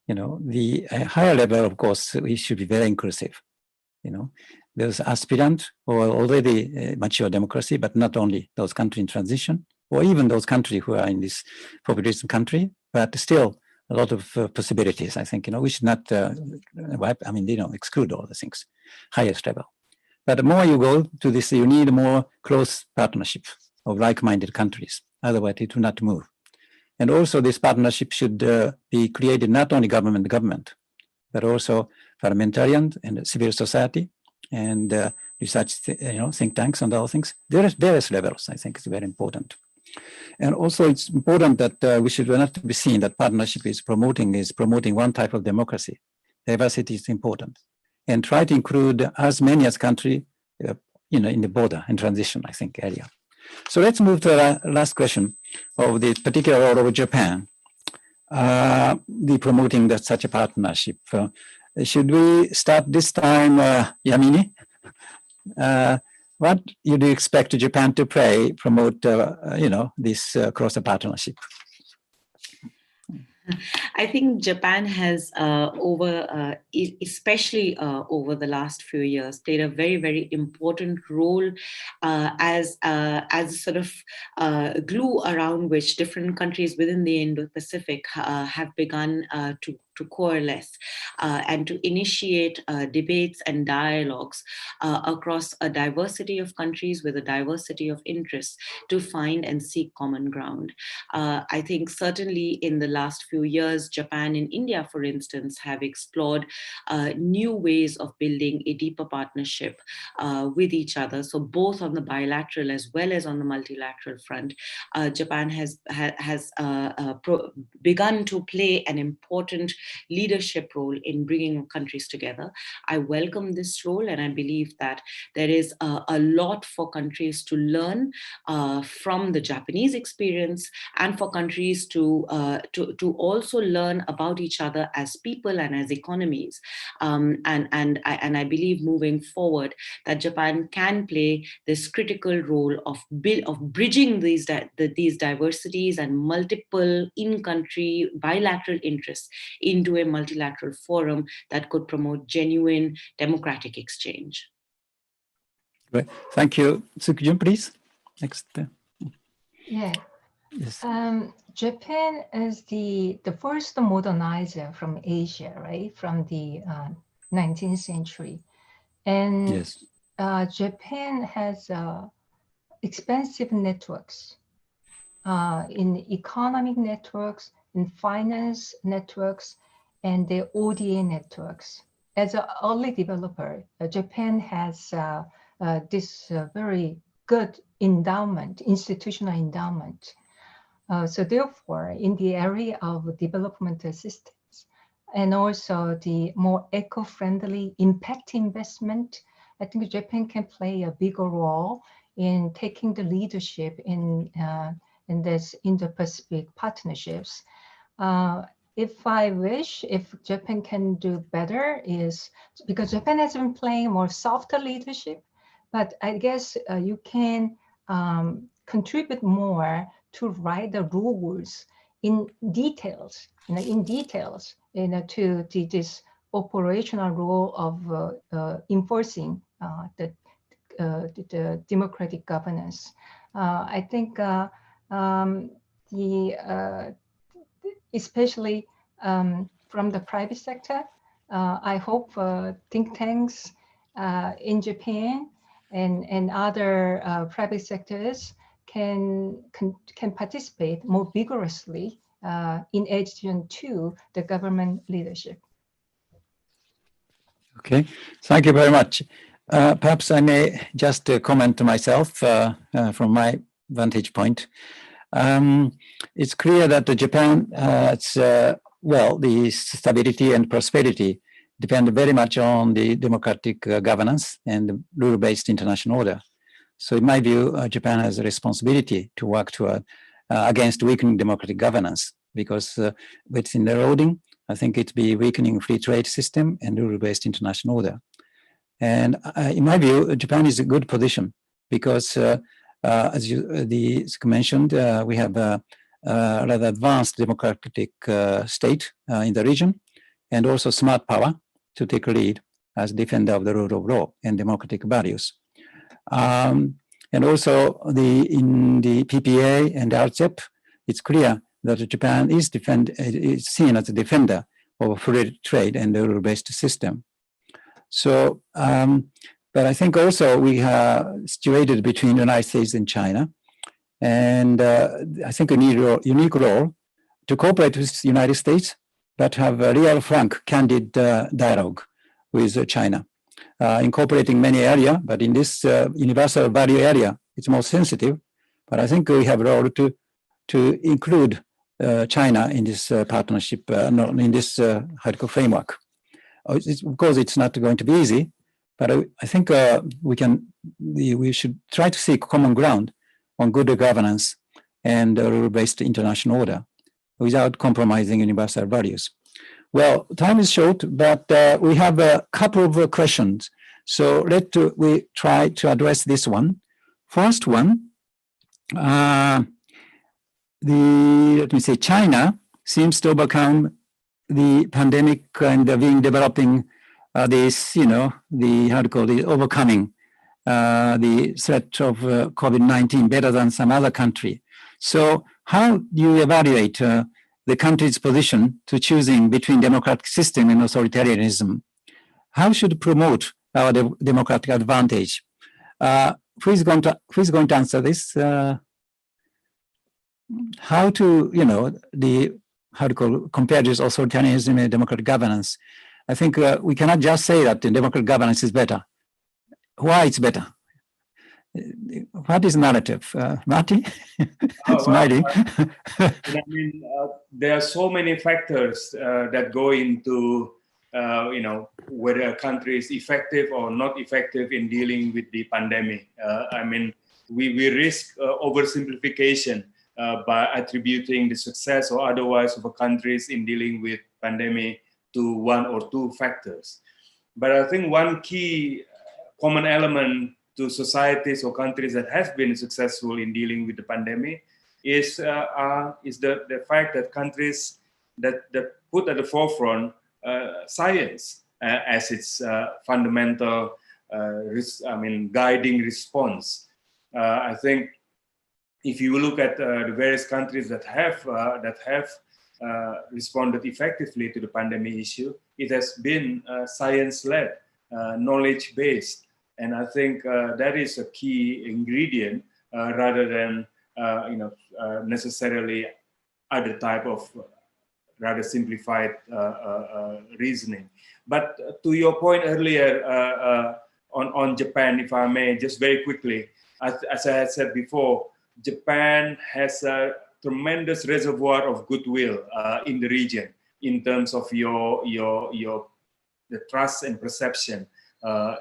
S1: The higher level, of course, we should be very inclusive. There's aspirant or already mature democracy, but not only those countries in transition, or even those countries who are in this population country, but still a lot of possibilities, I think, we should not, exclude all the things, highest level. But the more you go to this, you need more close partnership of like-minded countries. Otherwise, it will not move. And also this partnership should be created not only government, but also parliamentarians and civil society and research, think tanks and other things. There is various levels, I think, is very important. And also it's important that we should not be seen that partnership is promoting one type of democracy. Diversity is important. And try to include as many as country, in the border and transition, I think, area. So let's move to the last question of the particular role of Japan, the promoting such a partnership. Should we start this time, Yamini? What do you expect Japan to promote, this cross partnership?
S4: I think Japan has, especially over the last few years, played a very, very important role as a sort of glue around which different countries within the Indo-Pacific have begun to coalesce and to initiate debates and dialogues across a diversity of countries with a diversity of interests to find and seek common ground. I think certainly in the last few years, Japan and India, for instance, have explored new ways of building a deeper partnership with each other. So both on the bilateral as well as on the multilateral front, Japan has begun to play an important leadership role in bringing countries together. I welcome this role, and I believe that there is a lot for countries to learn from the Japanese experience, and for countries to also learn about each other as people and as economies. And I believe moving forward that Japan can play this critical role of bridging these diversities and multiple in-country bilateral interests into a multilateral forum that could promote genuine democratic exchange.
S1: Great. Thank you. Tsukijun, please. Next.
S5: Yeah.
S1: Yes.
S5: Japan is the first modernizer from Asia, right? From the 19th century. And
S1: Yes.
S5: Japan has expansive networks in economic networks, in finance networks, and the ODA networks. As an early developer, Japan has this very good endowment, institutional endowment. So therefore, in the area of development assistance and also the more eco-friendly impact investment, I think Japan can play a bigger role in taking the leadership in this Indo-Pacific partnerships. If I wish, if Japan can do better, is because Japan has been playing more softer leadership, but I guess you can contribute more to write the rules in details, to this operational role of enforcing the democratic governance. I think especially from the private sector, I hope think tanks in Japan and other private sectors can participate more vigorously in addition to the government leadership.
S1: Okay, thank you very much. Perhaps I may just comment myself from my vantage point. It's clear that Japan, the stability and prosperity depend very much on the democratic governance and the rule-based international order. So in my view, Japan has a responsibility to work toward against weakening democratic governance, because with in eroding, I think it'd be weakening free trade system and rule-based international order. And in my view, Japan is a good position because, as you mentioned, we have a rather advanced democratic state in the region, and also smart power to take a lead as defender of the rule of law and democratic values. And also in the PPA and RCEP, it's clear that Japan is seen as a defender of free trade and the rule-based system. So, but I think also we are situated between the United States and China, and I think we need a unique role to cooperate with the United States, but have a real, frank, candid dialogue with China, incorporating many areas, but in this universal value area, it's more sensitive. But I think we have a role to include China in this partnership, in this framework. Of course, it's not going to be easy, but I think we should try to seek common ground on good governance and rule-based international order without compromising universal values. Well, time is short, but we have a couple of questions. So we try to address this one. First one, China seems to overcome the pandemic and developing this, overcoming the threat of COVID-19 better than some other country. So how do you evaluate the country's position to choosing between democratic system and authoritarianism? How should promote our democratic advantage? Who is going to answer this? How to, compare this authoritarianism and democratic governance? I think we cannot just say that the democratic governance is better. Why it's better? What is narrative? Marty? Smiling.
S6: There are so many factors that go into, whether a country is effective or not effective in dealing with the pandemic. We risk oversimplification by attributing the success or otherwise of a countries in dealing with pandemic to one or two factors. But I think one key common element to societies or countries that have been successful in dealing with the pandemic is the fact that countries that put at the forefront science as its fundamental guiding response. I think if you look at the various countries that have responded effectively to the pandemic issue, it has been science-led, knowledge-based, and I think that is a key ingredient rather than necessarily other type of rather simplified reasoning. But to your point earlier on Japan, if I may, just very quickly, as I had said before, Japan has a tremendous reservoir of goodwill in the region in terms of the trust and perception,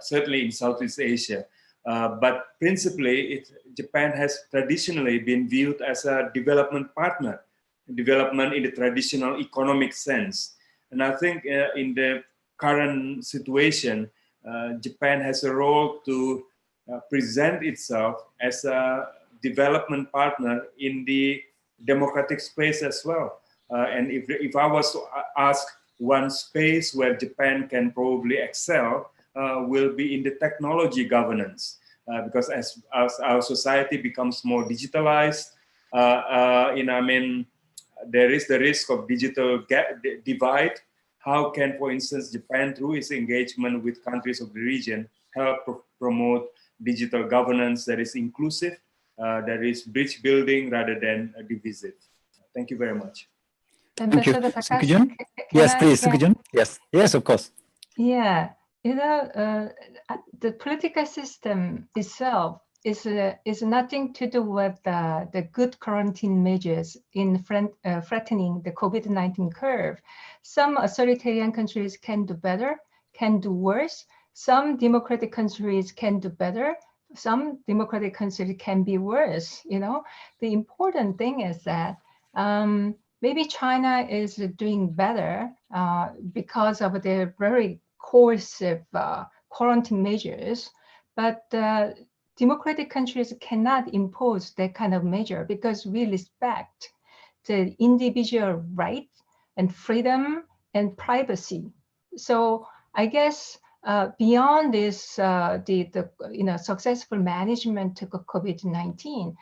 S6: certainly in Southeast Asia. But principally, Japan has traditionally been viewed as a development partner, development in the traditional economic sense. And I think in the current situation, Japan has a role to present itself as a development partner in the democratic space as well. And if I was to ask one space where Japan can probably excel, will be in the technology governance. Because as our society becomes more digitalized, there is the risk of digital divide. How can, for instance, Japan, through its engagement with countries of the region, help promote digital governance that is inclusive, that is bridge building rather than divisive? Thank you very much.
S1: Thank you. Sukujun? Yes, please, Sukujun. Yes, of course.
S5: Yeah, the political system itself is nothing to do with the good quarantine measures in flattening the COVID-19 curve. Some authoritarian countries can do better, can do worse. Some democratic countries can do better. Some democratic countries can be worse. The important thing is that maybe China is doing better because of their very coercive quarantine measures, but democratic countries cannot impose that kind of measure because we respect the individual right and freedom and privacy. So I guess beyond this, the successful management of COVID-19,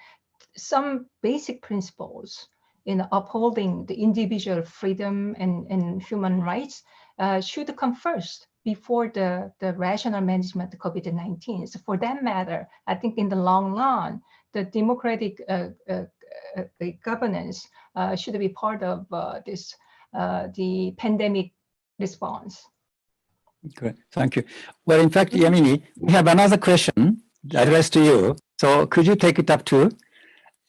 S5: some basic principles in upholding the individual freedom and human rights should come first before the rational management of COVID-19. So for that matter, I think in the long run, the democratic governance should be part of the pandemic response.
S1: Great, thank you. Well, in fact, Yamini, we have another question addressed to you. So could you take it up too?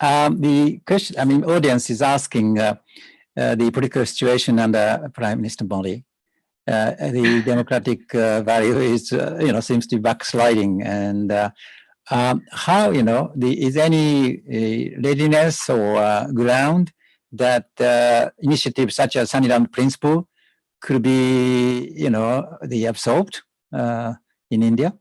S1: The question, audience is asking the political situation under Prime Minister Modi. The democratic value is, seems to be backsliding. And how, is any readiness or ground that initiatives such as Sunnyland Principle could be, absorbed in India?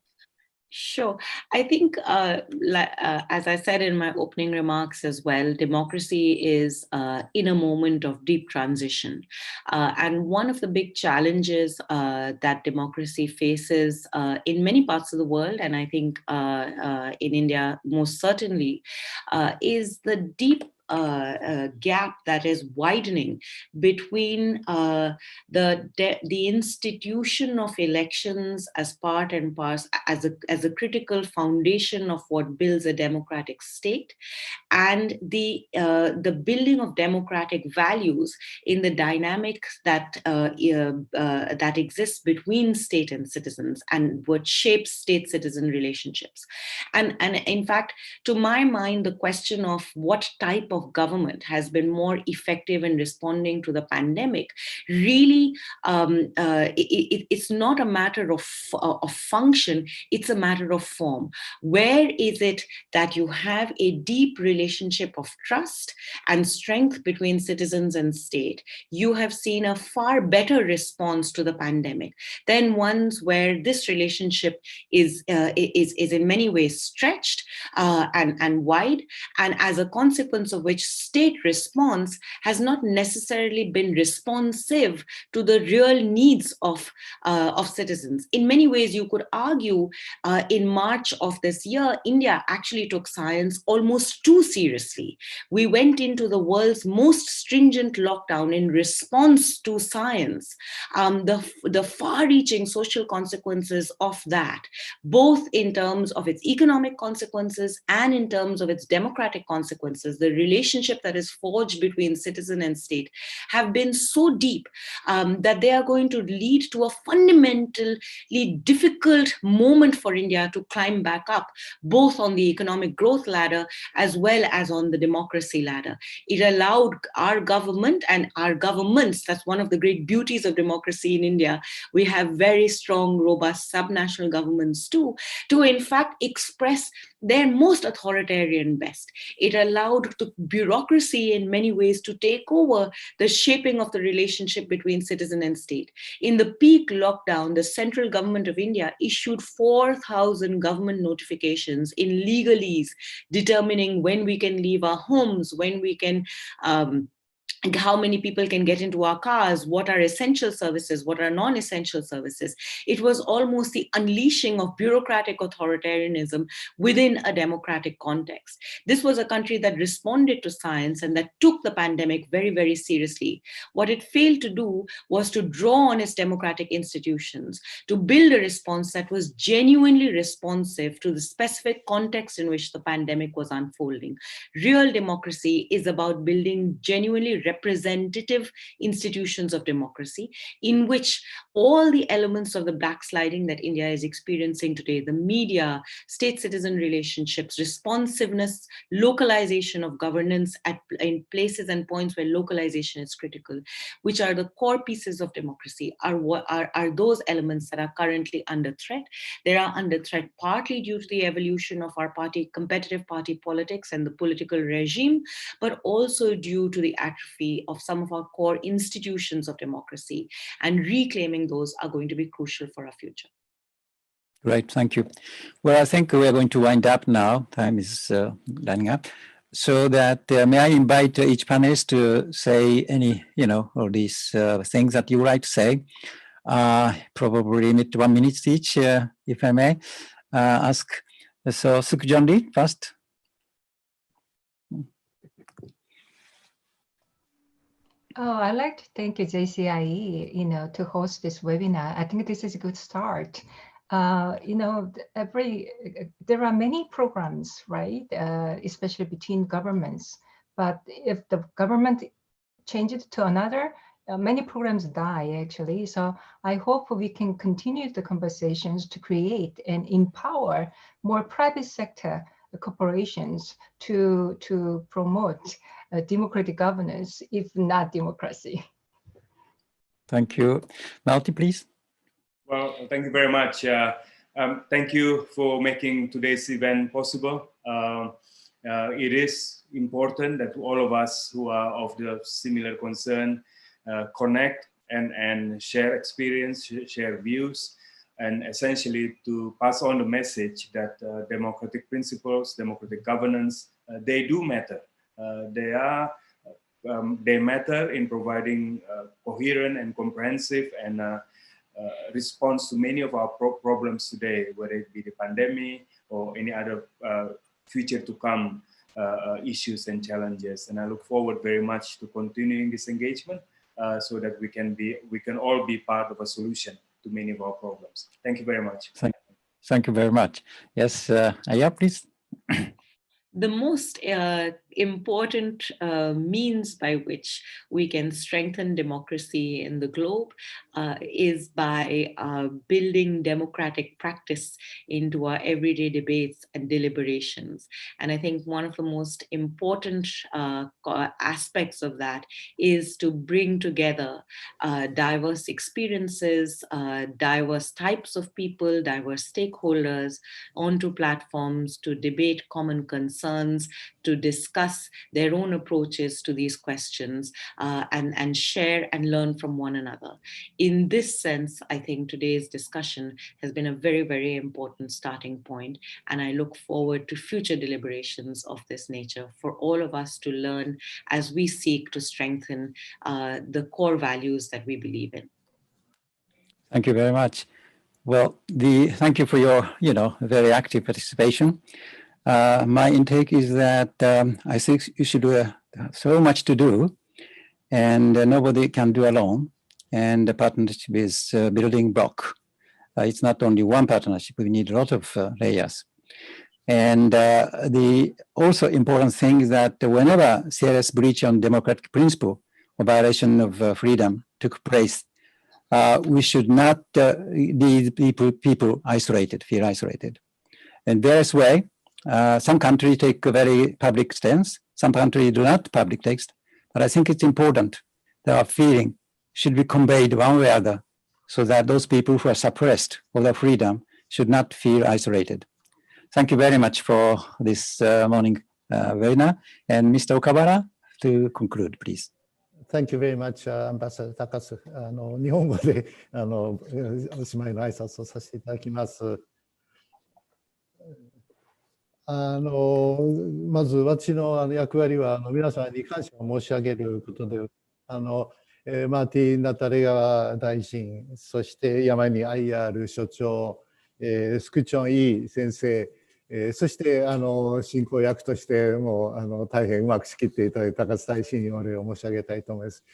S4: Sure. I think, as I said in my opening remarks as well, democracy is in a moment of deep transition. And one of the big challenges that democracy faces in many parts of the world, and I think in India most certainly, is the deep gap that is widening between the institution of elections as part and parcel, as a critical foundation of what builds a democratic state, and the building of democratic values in the dynamics that that exists between state and citizens, and what shapes state-citizen relationships. And in fact, to my mind, the question of what type of government has been more effective in responding to the pandemic really it's not a matter of function, it's a matter of form. Where is it that you have a deep relationship of trust and strength between citizens and state? You have seen a far better response to the pandemic than ones where this relationship is in many ways stretched and wide, and as a consequence of which state response has not necessarily been responsive to the real needs of citizens. In many ways, you could argue in March of this year, India actually took science almost too seriously. We went into the world's most stringent lockdown in response to science. The far-reaching social consequences of that, both in terms of its economic consequences and in terms of its democratic consequences, the relationship that is forged between citizen and state, have been so deep that they are going to lead to a fundamentally difficult moment for India to climb back up, both on the economic growth ladder as well as on the democracy ladder. It allowed our government and our governments, that's one of the great beauties of democracy in India, we have very strong, robust subnational governments too, to in fact express their most authoritarian best. It allowed the bureaucracy in many ways to take over the shaping of the relationship between citizen and state. In the peak lockdown, the central government of India issued 4,000 government notifications in legalese determining when we can leave our homes, when we can how many people can get into our cars, what are essential services, what are non-essential services. It was almost the unleashing of bureaucratic authoritarianism within a democratic context. This was a country that responded to science and that took the pandemic very, very seriously. What it failed to do was to draw on its democratic institutions to build a response that was genuinely responsive to the specific context in which the pandemic was unfolding. Real democracy is about building genuinely representative institutions of democracy in which all the elements of the backsliding that India is experiencing today, the media, state-citizen relationships, responsiveness, localization of governance in places and points where localization is critical, which are the core pieces of democracy, are those elements that are currently under threat. They are under threat partly due to the evolution of our competitive party politics and the political regime, but also due to the atrophy of some of our core institutions of democracy, and reclaiming those are going to be crucial for our future.
S1: Great, thank you. Well, I think we are going to wind up now. Time is lining up. So that may I invite each panelist to say any, all these things that you would like to say. Probably need 1 minute each, if I may ask. So, Sukjondi first.
S5: Oh, I'd like to thank JCIE, to host this webinar. I think this is a good start. There are many programs, right? Especially between governments. But if the government changes to another, many programs die actually. So I hope we can continue the conversations to create and empower more private sector corporations to promote democratic governance, if not democracy.
S1: Thank you. Malti, please.
S6: Well, thank you very much. Thank you for making today's event possible. It is important that all of us who are of the similar concern connect and share experience, share views. and essentially to pass on the message that democratic principles, democratic governance, they do matter. They matter in providing coherent and comprehensive and response to many of our problems today, whether it be the pandemic or any other future to come issues and challenges. And I look forward very much to continuing this engagement so that we can all be part of a solution to many of our problems. Thank you very much.
S1: Thank you very much. Yes, Aya, please.
S4: The most important means by which we can strengthen democracy in the globe is by building democratic practice into our everyday debates and deliberations. And I think one of the most important aspects of that is to bring together diverse experiences, diverse types of people, diverse stakeholders onto platforms to debate common concerns, to discuss their own approaches to these questions and share and learn from one another. In this sense, I think today's discussion has been a very, very important starting point, and I look forward to future deliberations of this nature for all of us to learn as we seek to strengthen the core values that we believe in.
S1: Thank you very much. Well, thank you for your, very active participation. My intake is that I think you should do so much to do, and nobody can do alone. And the partnership is building block. It's not only one partnership; we need a lot of layers. And the also important thing is that whenever serious breach on democratic principle or violation of freedom took place, we should not leave people isolated, feel isolated. In various way. Some countries take a very public stance. Some countries do not public text. But I think it's important that our feeling should be conveyed one way or other so that those people who are suppressed for their freedom should not feel isolated. Thank you very much for this morning webinar. And Mr. Okawara, to conclude, please.
S7: Thank you very much, Ambassador Takasu. 日本語でおしまいの挨拶をさせていただきます。まず私の役割は皆さんに感謝を申し上げることで、マーティン・ナタレガ大臣、そして山に IR 所長、スクチョン・イ先生、そして進行役としても大変うまく仕切っていただいた高津大臣にお礼を申し上げたいと思います。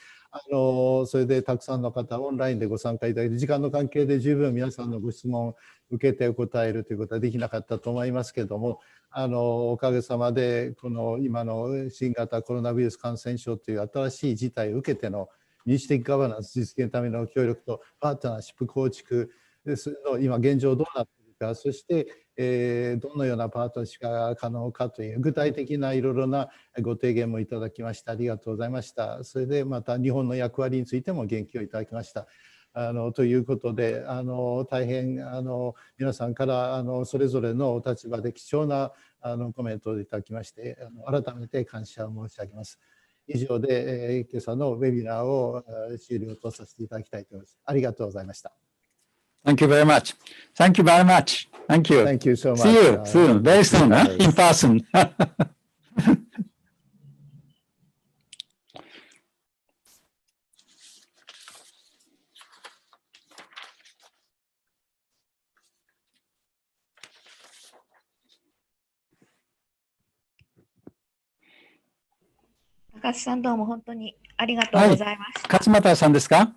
S7: それでたくさんの方オンラインでご参加いただいて、時間の関係で十分皆さんのご質問を受けて答えるということはできなかったと思いますけれども、おかげさまでこの今の新型コロナウイルス感染症という新しい事態を受けての民主的ガバナンス実現のための協力とパートナーシップ構築の今現状どうなっているか、そしてどのようなパートナーシップが可能かという具体的ないろいろなご提言もいただきましてありがとうございました。それでまた日本の役割についても言及をいただきました。ということで大変皆さんからそれぞれのお立場で貴重なコメントをいただきまして改めて感謝を申し上げます。以上で今朝のウェビナーを終了とさせていただきたいと思います。ありがとうございました。
S1: Thank you very much. Thank you very much. Thank you.
S7: Thank you so much.
S1: See you soon, very soon, in person.
S8: 高須さんどうも本当にありがとうございました。
S1: 勝俣さんですか？